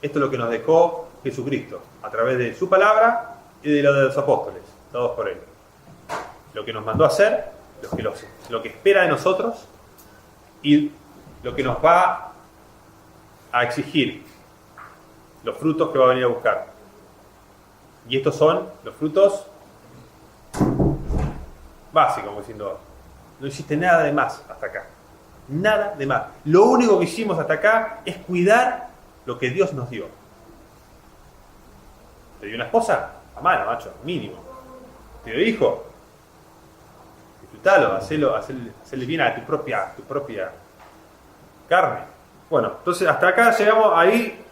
S1: Esto es lo que nos dejó Jesucristo, a través de su palabra y de lo de los apóstoles, dados por Él. Lo que nos mandó a hacer, lo que espera de nosotros y lo que nos va a exigir, los frutos que va a venir a buscar. Y estos son los frutos básicos, como diciendo, no hiciste nada de más hasta acá. Nada de más. Lo único que hicimos hasta acá es cuidar lo que Dios nos dio. ¿Te dio una esposa? Amala, macho, mínimo. ¿Te dio hijo? Disfrutalo, hacerle bien a tu propia carne. Bueno, entonces hasta acá llegamos ahí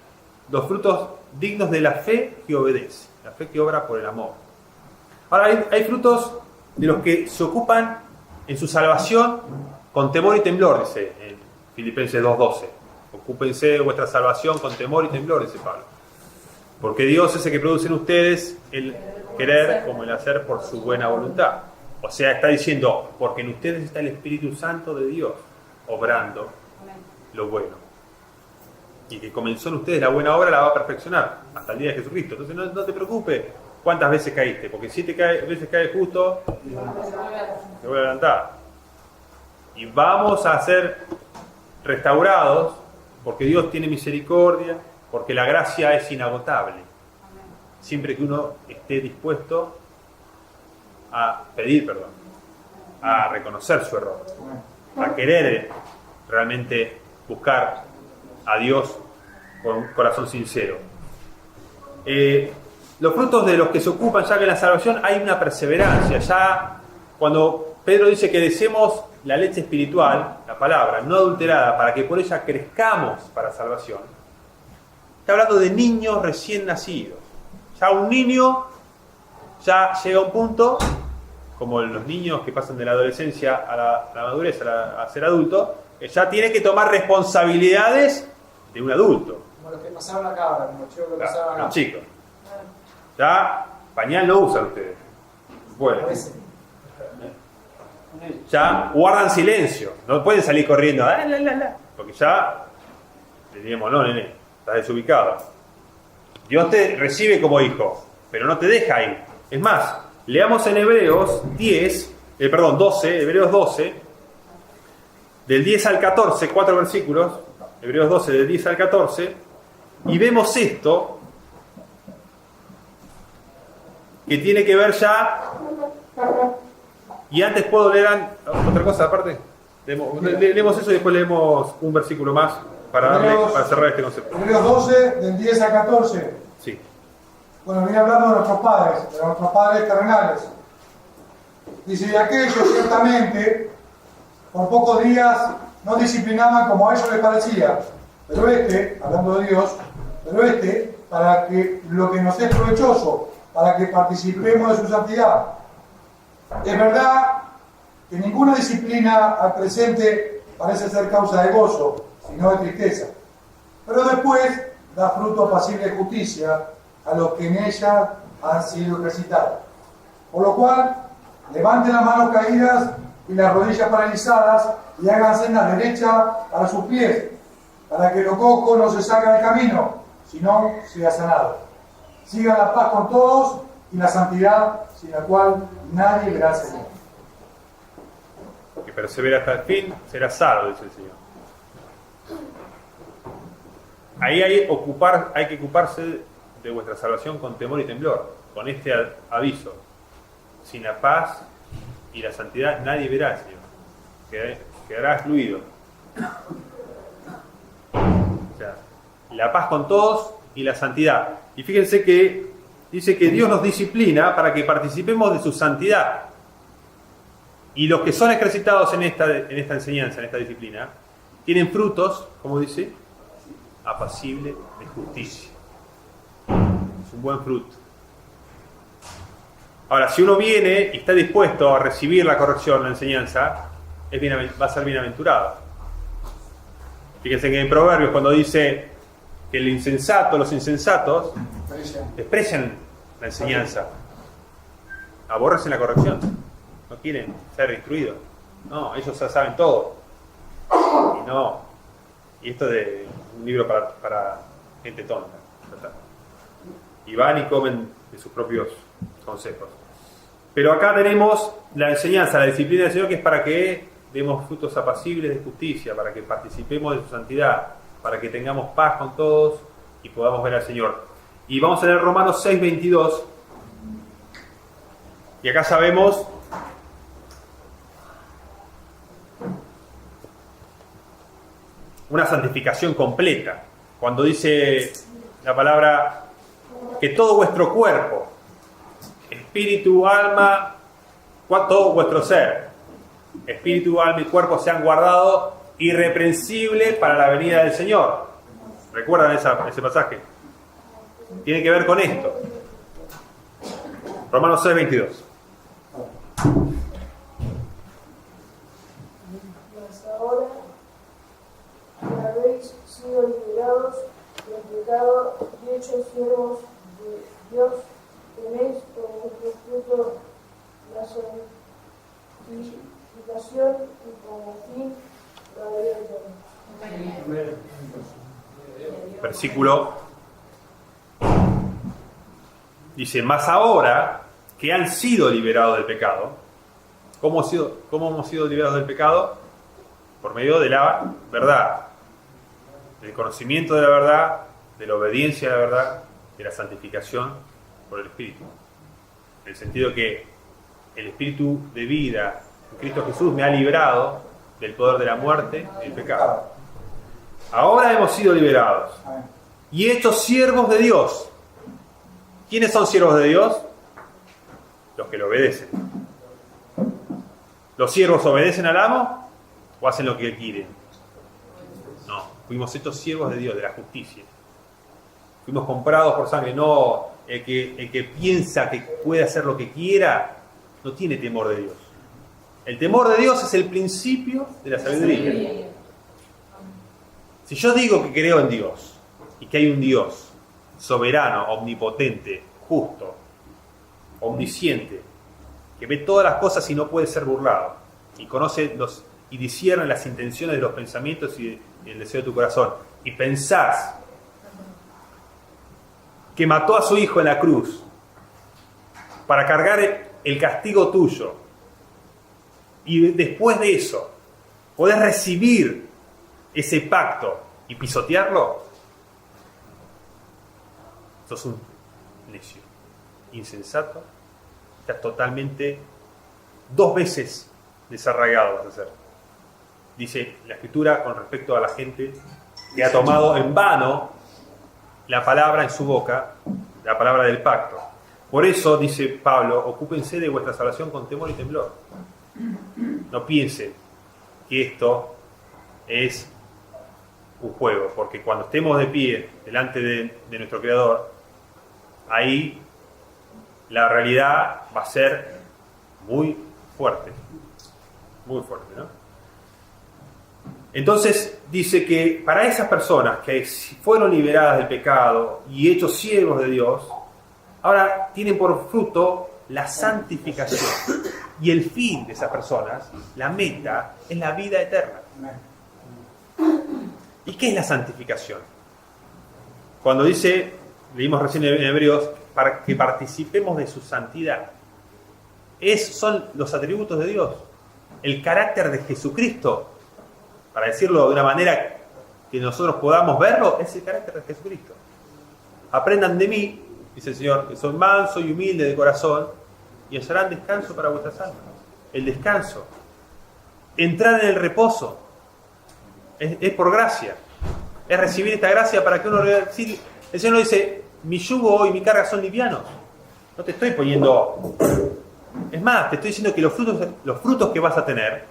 S1: los frutos dignos de la fe que obedece, la fe que obra por el amor. Ahora hay frutos de los que se ocupan en su salvación con temor y temblor, dice en Filipenses 2:12. Ocúpense de vuestra salvación con temor y temblor, dice Pablo. Porque Dios es el que produce en ustedes el querer como el hacer por su buena voluntad. O sea, está diciendo, porque en ustedes está el Espíritu Santo de Dios, obrando lo bueno. Y que comenzó en ustedes la buena obra, la va a perfeccionar hasta el día de Jesucristo. Entonces no te preocupes cuántas veces caíste, porque si veces caes justo, te voy a levantar. Y vamos a ser restaurados, porque Dios tiene misericordia, porque la gracia es inagotable. Siempre que uno esté dispuesto a pedir perdón, a reconocer su error, a querer realmente buscar a Dios con un corazón sincero. Los frutos de los que se ocupan ya que en la salvación hay una perseverancia. Ya cuando Pedro dice que deseemos la leche espiritual, la palabra, no adulterada, para que por ella crezcamos para salvación, está hablando de niños recién nacidos. Ya un niño ya llega a un punto, como los niños que pasan de la adolescencia a la madurez, a ser adulto, que ya tiene que tomar responsabilidades de un adulto.
S4: Como los que pasaban acá ahora, como los chicos que pasaban acá.
S1: Los chicos. Ya pañal no usan ustedes. Bueno. ya guardan silencio. No pueden salir corriendo, porque ya le diríamos, no, nene, estás desubicado. Dios te recibe como hijo, pero no te deja ahí. Es más, leamos en Hebreos 12, Hebreos 12, del 10 al 14, 4 versículos, Hebreos 12, del 10 al 14, y vemos esto, que tiene que ver ya, y antes puedo leer otra cosa aparte. Leemos eso y después leemos un versículo más para cerrar este concepto.
S3: Hebreos 12, del 10 al 14.
S1: Sí.
S3: Bueno, viene hablando de nuestros padres terrenales. Dice, y aquellos ciertamente, por pocos días, no disciplinaban como a ellos les parecía. Pero hablando de Dios, para que lo que nos es provechoso, para que participemos de su santidad. Es verdad que ninguna disciplina al presente parece ser causa de gozo, sino de tristeza. Pero después da fruto apacible de justicia a los que en ella han sido ejercitados. Por lo cual, levanten las manos caídas y las rodillas paralizadas y hagan senda derecha para sus pies, para que lo cojo no se salga del camino, sino sea sanado. Sigan la paz con todos y la santidad sin la cual nadie verá al Señor.
S1: Que persevera hasta el fin, será salvo, dice el Señor. Ahí hay que ocuparse de vuestra salvación con temor y temblor, con este aviso. Sin la paz y la santidad nadie verá al Señor. Quedará excluido. O sea, la paz con todos y la santidad. Y fíjense que dice que Dios nos disciplina para que participemos de su santidad. Y los que son ejercitados en esta enseñanza, en esta disciplina, tienen frutos, como dice, apacible de justicia. Es un buen fruto. Ahora, si uno viene y está dispuesto a recibir la corrección, la enseñanza, va a ser bienaventurado. Fíjense que en Proverbios, cuando dice que los insensatos desprecian la enseñanza, aborrecen la corrección, no quieren ser instruidos. No, ellos ya saben todo. Y no. Y esto es un libro para gente tonta. Y van y comen de sus propios consejos. Pero acá tenemos la enseñanza, la disciplina del Señor, que es para que demos frutos apacibles de justicia, para que participemos de su santidad, para que tengamos paz con todos y podamos ver al Señor. Y vamos a leer Romanos 6, 22. Y acá sabemos una santificación completa. Cuando dice la palabra que todo vuestro cuerpo, espíritu, alma, todo vuestro ser, espíritu, alma y cuerpo sean guardados irreprensible para la venida del Señor. ¿Recuerdan ese pasaje? Tiene que ver con esto. Romanos 6, 22.
S5: Mas ahora que habéis sido liberados del pecado y hechos siervos de Dios, tenéis como vuestro fruto la santificación y como fin la vida eterna.
S1: Versículo dice: mas ahora que han sido liberados del pecado. ¿Cómo hemos sido liberados del pecado? Por medio de la verdad, del conocimiento de la verdad, de la obediencia a la verdad, de la santificación por el Espíritu. En el sentido que el Espíritu de vida en Cristo Jesús me ha librado del poder de la muerte y del pecado. Ahora hemos sido liberados y hechos siervos de Dios. ¿Quiénes son siervos de Dios? Los que le obedecen. ¿Los siervos obedecen al amo o hacen lo que él quiere? No, fuimos hechos siervos de Dios, de la justicia. Fuimos comprados por sangre. No, el que piensa que puede hacer lo que quiera no tiene temor de Dios. El temor de Dios es el principio de la sabiduría. Si yo digo que creo en Dios y que hay un Dios soberano, omnipotente, justo, omnisciente, que ve todas las cosas y no puede ser burlado, y conoce y discierne las intenciones de los pensamientos y el deseo de tu corazón, y pensás que mató a su hijo en la cruz para cargar el castigo tuyo, y después de eso podés recibir ese pacto y pisotearlo, sos un necio, insensato, estás totalmente 2 veces desarraigado vas a ser. Dice la Escritura con respecto a la gente que ha tomado en vano la palabra en su boca, la palabra del pacto. Por eso, dice Pablo, ocúpense de vuestra salvación con temor y temblor. No piensen que esto es un juego, porque cuando estemos de pie delante de nuestro Creador, ahí la realidad va a ser muy fuerte, ¿no? Entonces dice que para esas personas que fueron liberadas del pecado y hechos siervos de Dios, ahora tienen por fruto la santificación. Y el fin de esas personas, la meta, es la vida eterna. ¿Y qué es la santificación? Cuando dice, leímos recién en Hebreos, para que participemos de su santidad, son los atributos de Dios, el carácter de Jesucristo. Para decirlo de una manera que nosotros podamos verlo, es el carácter de Jesucristo. Aprendan de mí, dice el Señor, que soy manso y humilde de corazón, y hallarán descanso para vuestras almas. El descanso, entrar en el reposo, es por gracia, es recibir esta gracia para que uno... El Señor no dice, mi yugo y mi carga son livianos. No te estoy poniendo... Es más, te estoy diciendo que los frutos que vas a tener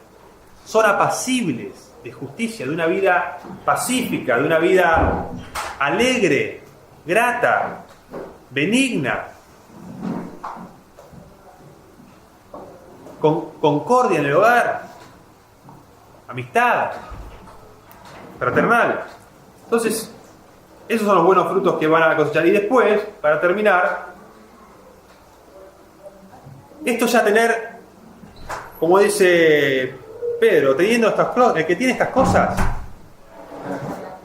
S1: son apacibles de justicia, de una vida pacífica, de una vida alegre, grata, benigna, con concordia en el hogar, amistad, fraternal. Entonces, esos son los buenos frutos que van a cosechar. Y después, para terminar, esto ya tener, como dice Pedro, teniendo el que tiene estas cosas,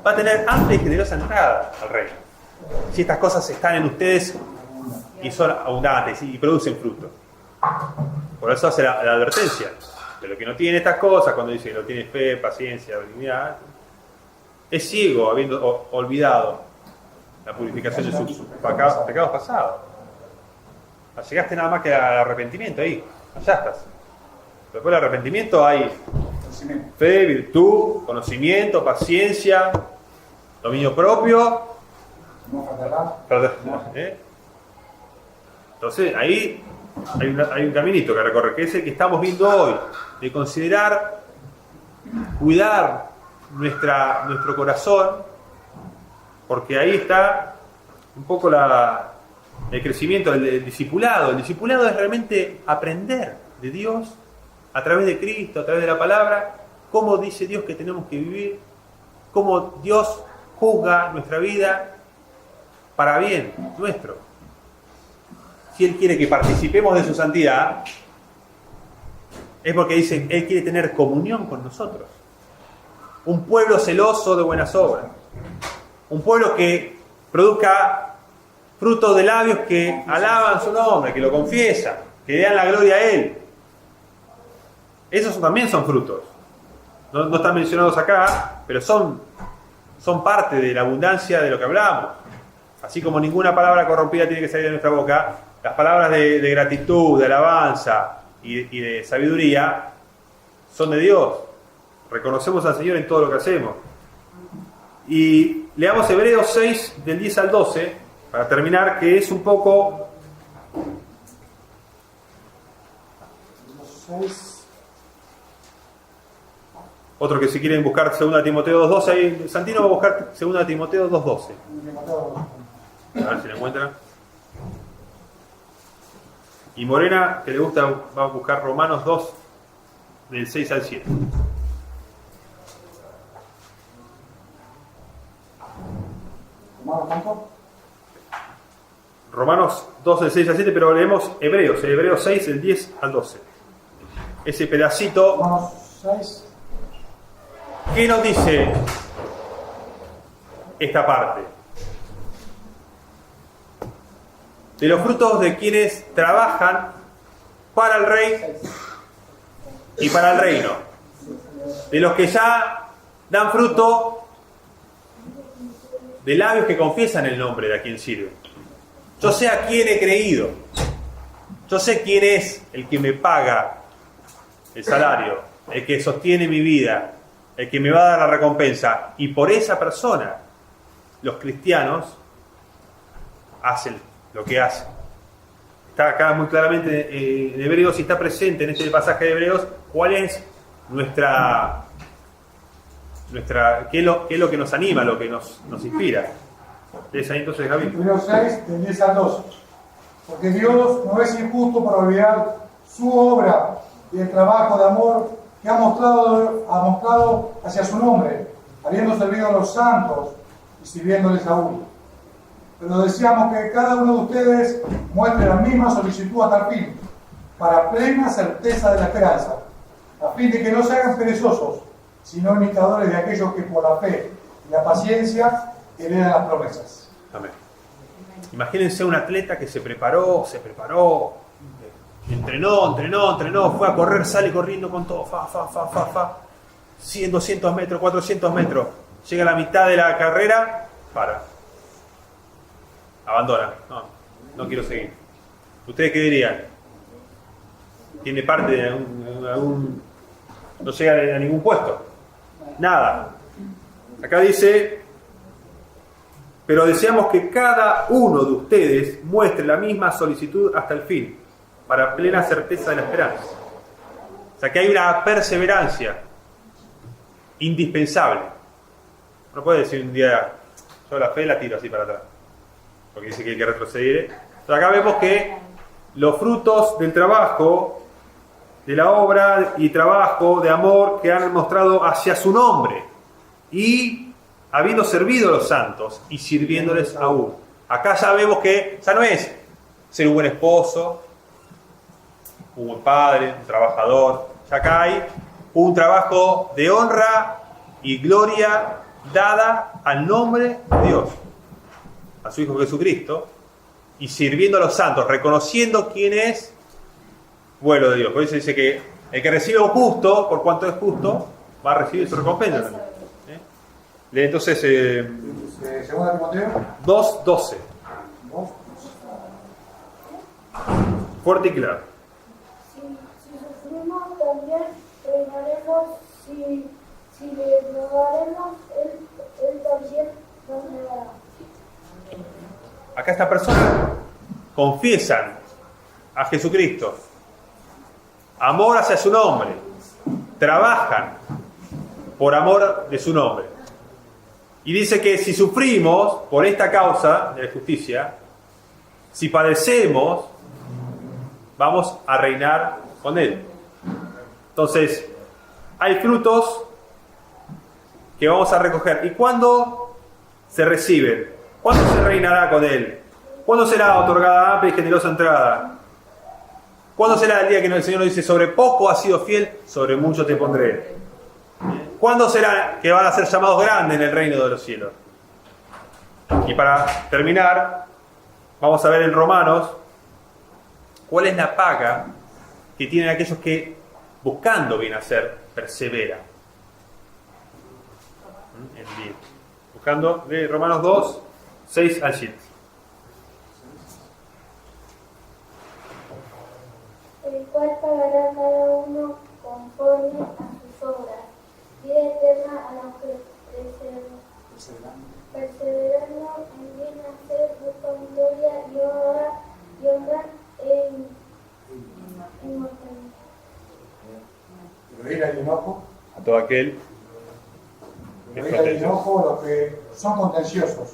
S1: va a tener amplia y generosa entrada al reino. Si estas cosas están en ustedes y son abundantes y producen fruto. Por eso hace la advertencia de lo que no tiene estas cosas, cuando dice que no tiene fe, paciencia, benignidad, es ciego, habiendo olvidado la purificación de sus pecados pasados. Llegaste nada más que al arrepentimiento ahí, allá estás. Después del arrepentimiento hay fe, virtud, conocimiento, paciencia, dominio propio. Entonces ahí hay un caminito que recorrer, que es el que estamos viendo hoy, de considerar, cuidar nuestro corazón, porque ahí está un poco el crecimiento del discipulado. El discipulado es realmente aprender de Dios a través de Cristo, a través de la palabra, cómo dice Dios que tenemos que vivir, cómo Dios juzga nuestra vida para bien nuestro. Si Él quiere que participemos de su santidad, es porque dice, Él quiere tener comunión con nosotros. Un pueblo celoso de buenas obras. Un pueblo que produzca frutos de labios que alaban su nombre, que lo confiesan, que le dan la gloria a Él. Esos también son frutos. No están mencionados acá, pero son parte de la abundancia de lo que hablamos. Así como ninguna palabra corrompida tiene que salir de nuestra boca, las palabras de gratitud, de alabanza y de sabiduría son de Dios. Reconocemos al Señor en todo lo que hacemos. Y leamos Hebreos 6, del 10 al 12, para terminar, que es un poco... Otro que si quieren buscar 2 Timoteo 2.12, ahí Santino va a buscar 2 Timoteo 2.12. A ver si lo encuentran. Y Morena, que le gusta, va a buscar Romanos 2, del 6 al 7. Romanos 2, del 6 al 7, pero leemos Hebreos 6, del 10 al 12. ese pedacito,
S3: Romanos 6.
S1: ¿qué nos dice esta parte? De los frutos de quienes trabajan para el rey y para el reino. De los que ya dan fruto de labios que confiesan el nombre de a quien sirve. Yo sé a quién he creído. Yo sé quién es el que me paga el salario, el que sostiene mi vida, el que me va a dar la recompensa. Y por esa persona, los cristianos hacen lo que hacen. Está acá muy claramente en Hebreos y está presente en este pasaje de Hebreos cuál es nuestra qué es lo que nos anima, lo que nos inspira. ¿Lees ahí entonces, Gaby?
S3: Hebreos 6, del 10 al 12. Porque Dios no es injusto para olvidar su obra y el trabajo de amor que ha mostrado hacia su nombre, habiendo servido a los santos y sirviéndoles aún. Pero deseamos que cada uno de ustedes muestre la misma solicitud a tal fin, para plena certeza de la esperanza, a fin de que no se hagan perezosos, sino imitadores de aquellos que por la fe y la paciencia heredan las promesas.
S1: Amén. Imagínense un atleta que se preparó, entrenó, fue a correr, sale corriendo con todo, 100, 200 metros, 400 metros, llega a la mitad de la carrera, abandona, no quiero seguir. ¿Ustedes qué dirían? ¿Tiene parte de algún no llega a ningún puesto? Nada. Acá dice: pero deseamos que cada uno de ustedes muestre la misma solicitud hasta el fin, para plena certeza de la esperanza. O sea que hay una perseverancia indispensable. No puede decir un día, yo la fe la tiro así para atrás, porque dice que hay que retroceder. Entonces acá vemos que los frutos del trabajo, de la obra y trabajo de amor que han mostrado hacia su nombre, y habiendo servido a los santos y sirviéndoles aún. Acá ya vemos que ya no es ser un buen esposo, un buen padre, un trabajador. Ya acá hay un trabajo de honra y gloria dada al nombre de Dios, a su Hijo Jesucristo, y sirviendo a los santos, reconociendo quién es vuelo de Dios. Por eso dice que el que recibe un justo, por cuanto es justo, va a recibir su recompensa también. Lee entonces
S3: Segunda Timoteo
S1: 2:12.
S3: 2.
S1: Fuerte y claro.
S5: Si sufrimos, también reinaremos. Si le rogaremos, él también nos negará.
S1: Acá estas personas confiesan a Jesucristo, amor hacia su nombre, trabajan por amor de su nombre. Y dice que si sufrimos por esta causa de la justicia, si padecemos, vamos a reinar con Él. Entonces, hay frutos que vamos a recoger. ¿Y cuándo se reciben? ¿Cuándo se reinará con Él? ¿Cuándo será otorgada amplia y generosa entrada? ¿Cuándo será el día que el Señor nos dice: sobre poco has sido fiel, sobre mucho te pondré? ¿Cuándo será que van a ser llamados grandes en el reino de los cielos? Y para terminar, vamos a ver en Romanos cuál es la paga que tienen aquellos que, buscando bien hacer, perseveran. En bien. Buscando de Romanos 2, 6 al 7.
S5: El cual pagará cada uno conforme a sus obras. Vida eterna a los que perseverando en bien hacer, buscan gloria y honra en inmortalidad.
S3: Pero ir al enojo,
S1: A todo aquel que es
S3: ir al
S1: contencioso.
S3: enojo los que son contenciosos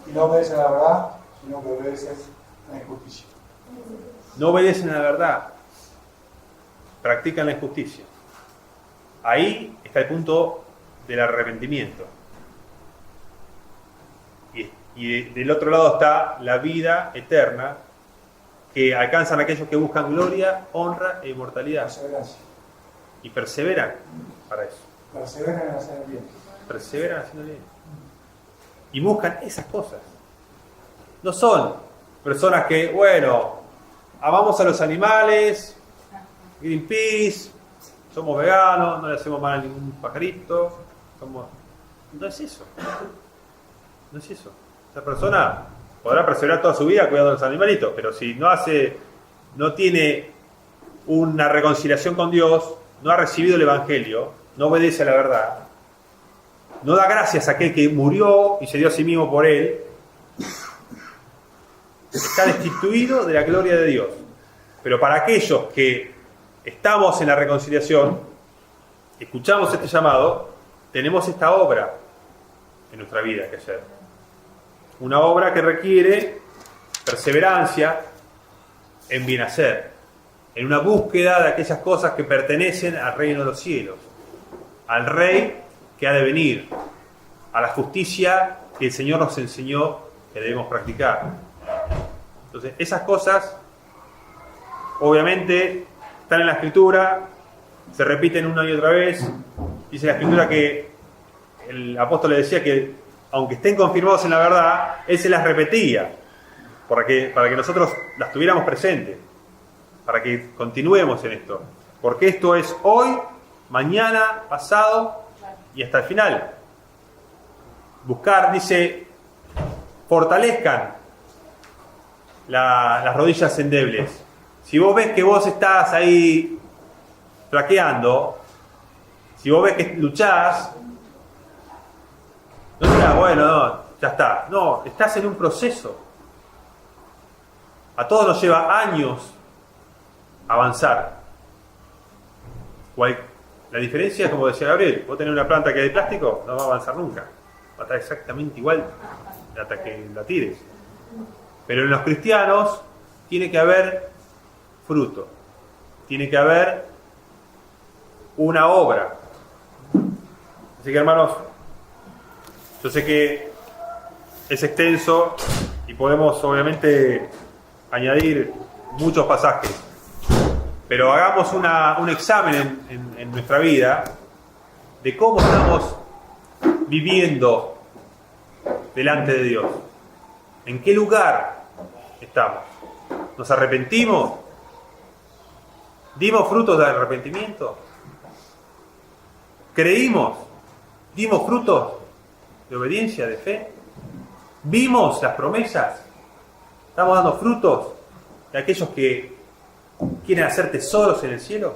S3: y no obedecen a la verdad, sino que obedecen a la injusticia.
S1: No obedecen a la verdad, practican la injusticia. Ahí está el punto del arrepentimiento. Y del otro lado está la vida eterna que alcanzan aquellos que buscan gloria, honra e inmortalidad.
S3: Perseverancia.
S1: y perseveran para eso.
S3: Perseveren en hacer el bien.
S1: Perseveran haciendo bien. Y buscan esas cosas. No son personas que, bueno, amamos a los animales, Greenpeace, somos veganos, no le hacemos mal a ningún pajarito. No es eso. No es eso. Esa persona podrá perseverar toda su vida cuidando a los animalitos, pero si no tiene una reconciliación con Dios, no ha recibido el Evangelio, no obedece a la verdad, no da gracias a aquel que murió y se dio a sí mismo por él, está destituido de la gloria de Dios. Pero para aquellos que estamos en la reconciliación, escuchamos este llamado, tenemos esta obra en nuestra vida que hacer. Una obra que requiere perseverancia en bien hacer, en una búsqueda de aquellas cosas que pertenecen al reino de los cielos, al Rey que ha de venir, a la justicia que el Señor nos enseñó que debemos practicar. Entonces, esas cosas, obviamente, están en la Escritura, se repiten una y otra vez. Dice la Escritura que el apóstol le decía que, aunque estén confirmados en la verdad, él se las repetía para que nosotros las tuviéramos presentes, para que continuemos en esto. Porque esto es hoy, mañana, pasado y hasta el final. Buscar, dice, fortalezcan las rodillas endebles. Si vos ves que vos estás ahí flaqueando, si vos ves que luchás, no digas, bueno, no, ya está. No, estás en un proceso. A todos nos lleva años avanzar. La diferencia es, como decía Gabriel, vos tenés una planta que es de plástico, no va a avanzar nunca. Va a estar exactamente igual hasta que la tires. Pero en los cristianos tiene que haber fruto. Tiene que haber una obra. Así que, hermanos, yo sé que es extenso y podemos obviamente añadir muchos pasajes, pero hagamos un examen en nuestra vida de cómo estamos viviendo delante de Dios. ¿En qué lugar estamos? ¿Nos arrepentimos? ¿Dimos frutos de arrepentimiento? ¿Creímos? ¿Dimos frutos de obediencia, de fe? ¿Vimos las promesas? ¿Estamos dando frutos de aquellos que quieren hacer tesoros en el cielo?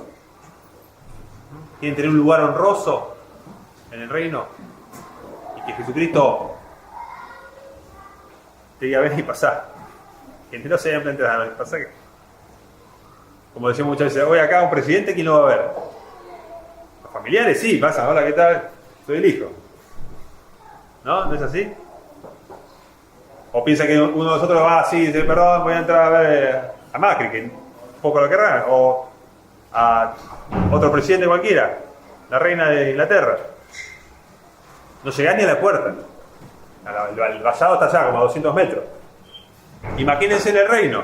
S1: ¿Quieren tener un lugar honroso en el reino? Y que Jesucristo te diga, ven y pasá. Que no se hayan planteado, pasá. Como decimos muchas veces, hoy acá un presidente, ¿quién lo va a ver? Los familiares, sí, pasan, hola, ¿qué tal? Soy el hijo. ¿No? ¿No es así? O piensa que uno de nosotros va así y dice, perdón, voy a entrar a ver a Macri, que un poco lo querrán, o a otro presidente cualquiera, la reina de Inglaterra. No llegás ni a la puerta. El vallado está allá, como a 200 metros. Imagínense en el reino.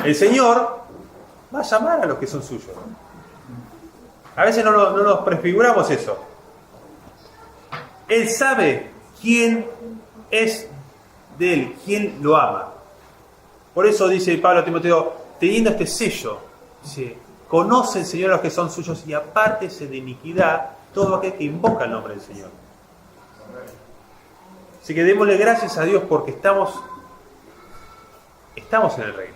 S1: El Señor va a llamar a los que son suyos. A veces no nos prefiguramos eso. Él sabe quién es de él, quién lo ama. Por eso dice Pablo a Timoteo, teniendo este sello, dice, conoce el Señor a los que son suyos y apártese de iniquidad todo aquel que invoca el nombre del Señor. Así que démosle gracias a Dios porque estamos en el reino.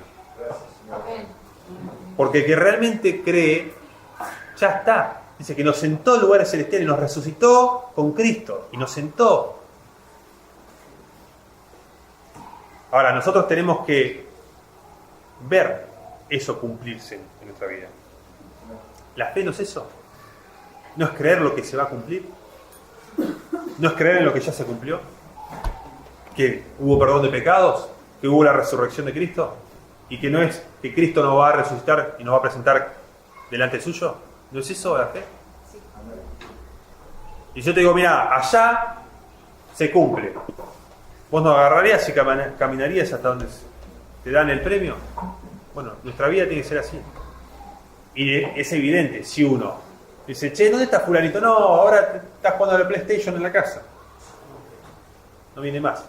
S1: Porque el que realmente cree, ya está. Dice que nos sentó en lugares celestiales y nos resucitó con Cristo y nos sentó. Ahora, nosotros tenemos que ver eso cumplirse en nuestra vida. La fe no es eso. No es creer lo que se va a cumplir. No es creer en lo que ya se cumplió. Que hubo perdón de pecados, que hubo la resurrección de Cristo y que no es que Cristo nos va a resucitar y nos va a presentar delante suyo. ¿No es eso la fe? Sí. Y yo te digo, mira, allá se cumple. ¿Vos no agarrarías y caminarías hasta donde te dan el premio? Bueno, nuestra vida tiene que ser así. Y es evidente, si uno dice, che, ¿dónde está fulanito? No, ahora estás jugando a la PlayStation en la casa. No viene más.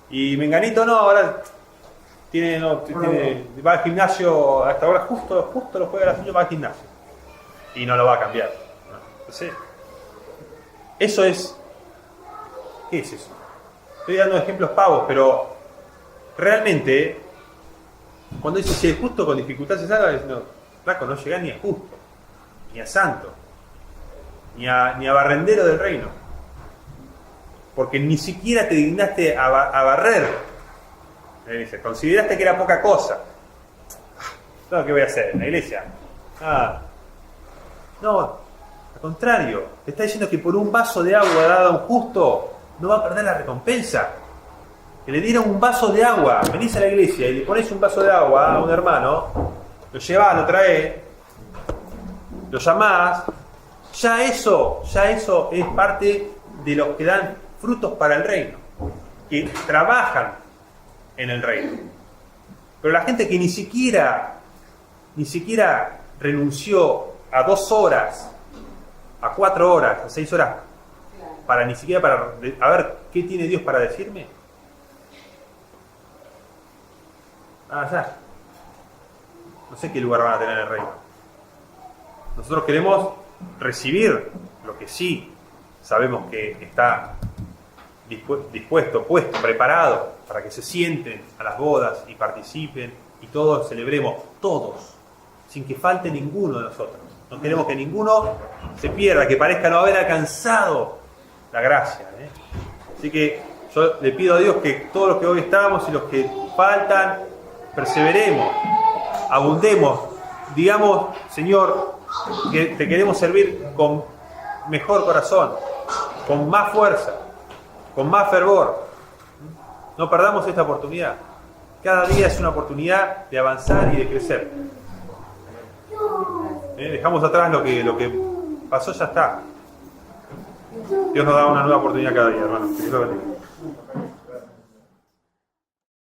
S1: Y menganito no, ahora va al gimnasio, hasta ahora justo lo juega a las 8, va al gimnasio. Y no lo va a cambiar. Entonces, eso es... ¿Qué es eso? Estoy dando ejemplos pavos, pero realmente, cuando dice si es justo con dificultad se salva, no, flaco, no llegás ni a justo, ni a santo, ni a barrendero del reino. Porque ni siquiera te dignaste a barrer. Dice, consideraste que era poca cosa. No, ¿qué voy a hacer? ¿En la iglesia? No, al contrario, te está diciendo que por un vaso de agua dado a un justo no va a perder la recompensa. Que le dieron un vaso de agua. Venís a la iglesia y le pones un vaso de agua a un hermano, lo llevás, lo traes, lo llamás. Ya eso es parte de los que dan frutos para el reino, que trabajan en el reino. Pero la gente que ni siquiera renunció a 2 horas, a 4 horas, a 6 horas, para ni siquiera para a ver qué tiene Dios para decirme. Ya. No sé qué lugar van a tener en el reino. Nosotros queremos recibir lo que sí sabemos que está dispuesto, puesto, preparado para que se sienten a las bodas y participen y todos celebremos, todos, sin que falte ninguno de nosotros. No queremos que ninguno se pierda, que parezca no haber alcanzado la gracia. Así que yo le pido a Dios que todos los que hoy estamos y los que faltan, perseveremos, abundemos, digamos, Señor, que te queremos servir con mejor corazón, con más fuerza, con más fervor. No perdamos esta oportunidad. Cada día es una oportunidad de avanzar y de crecer. Dejamos atrás lo que pasó, ya está. Dios nos da una nueva oportunidad cada día, hermano. Que Dios lo bendiga.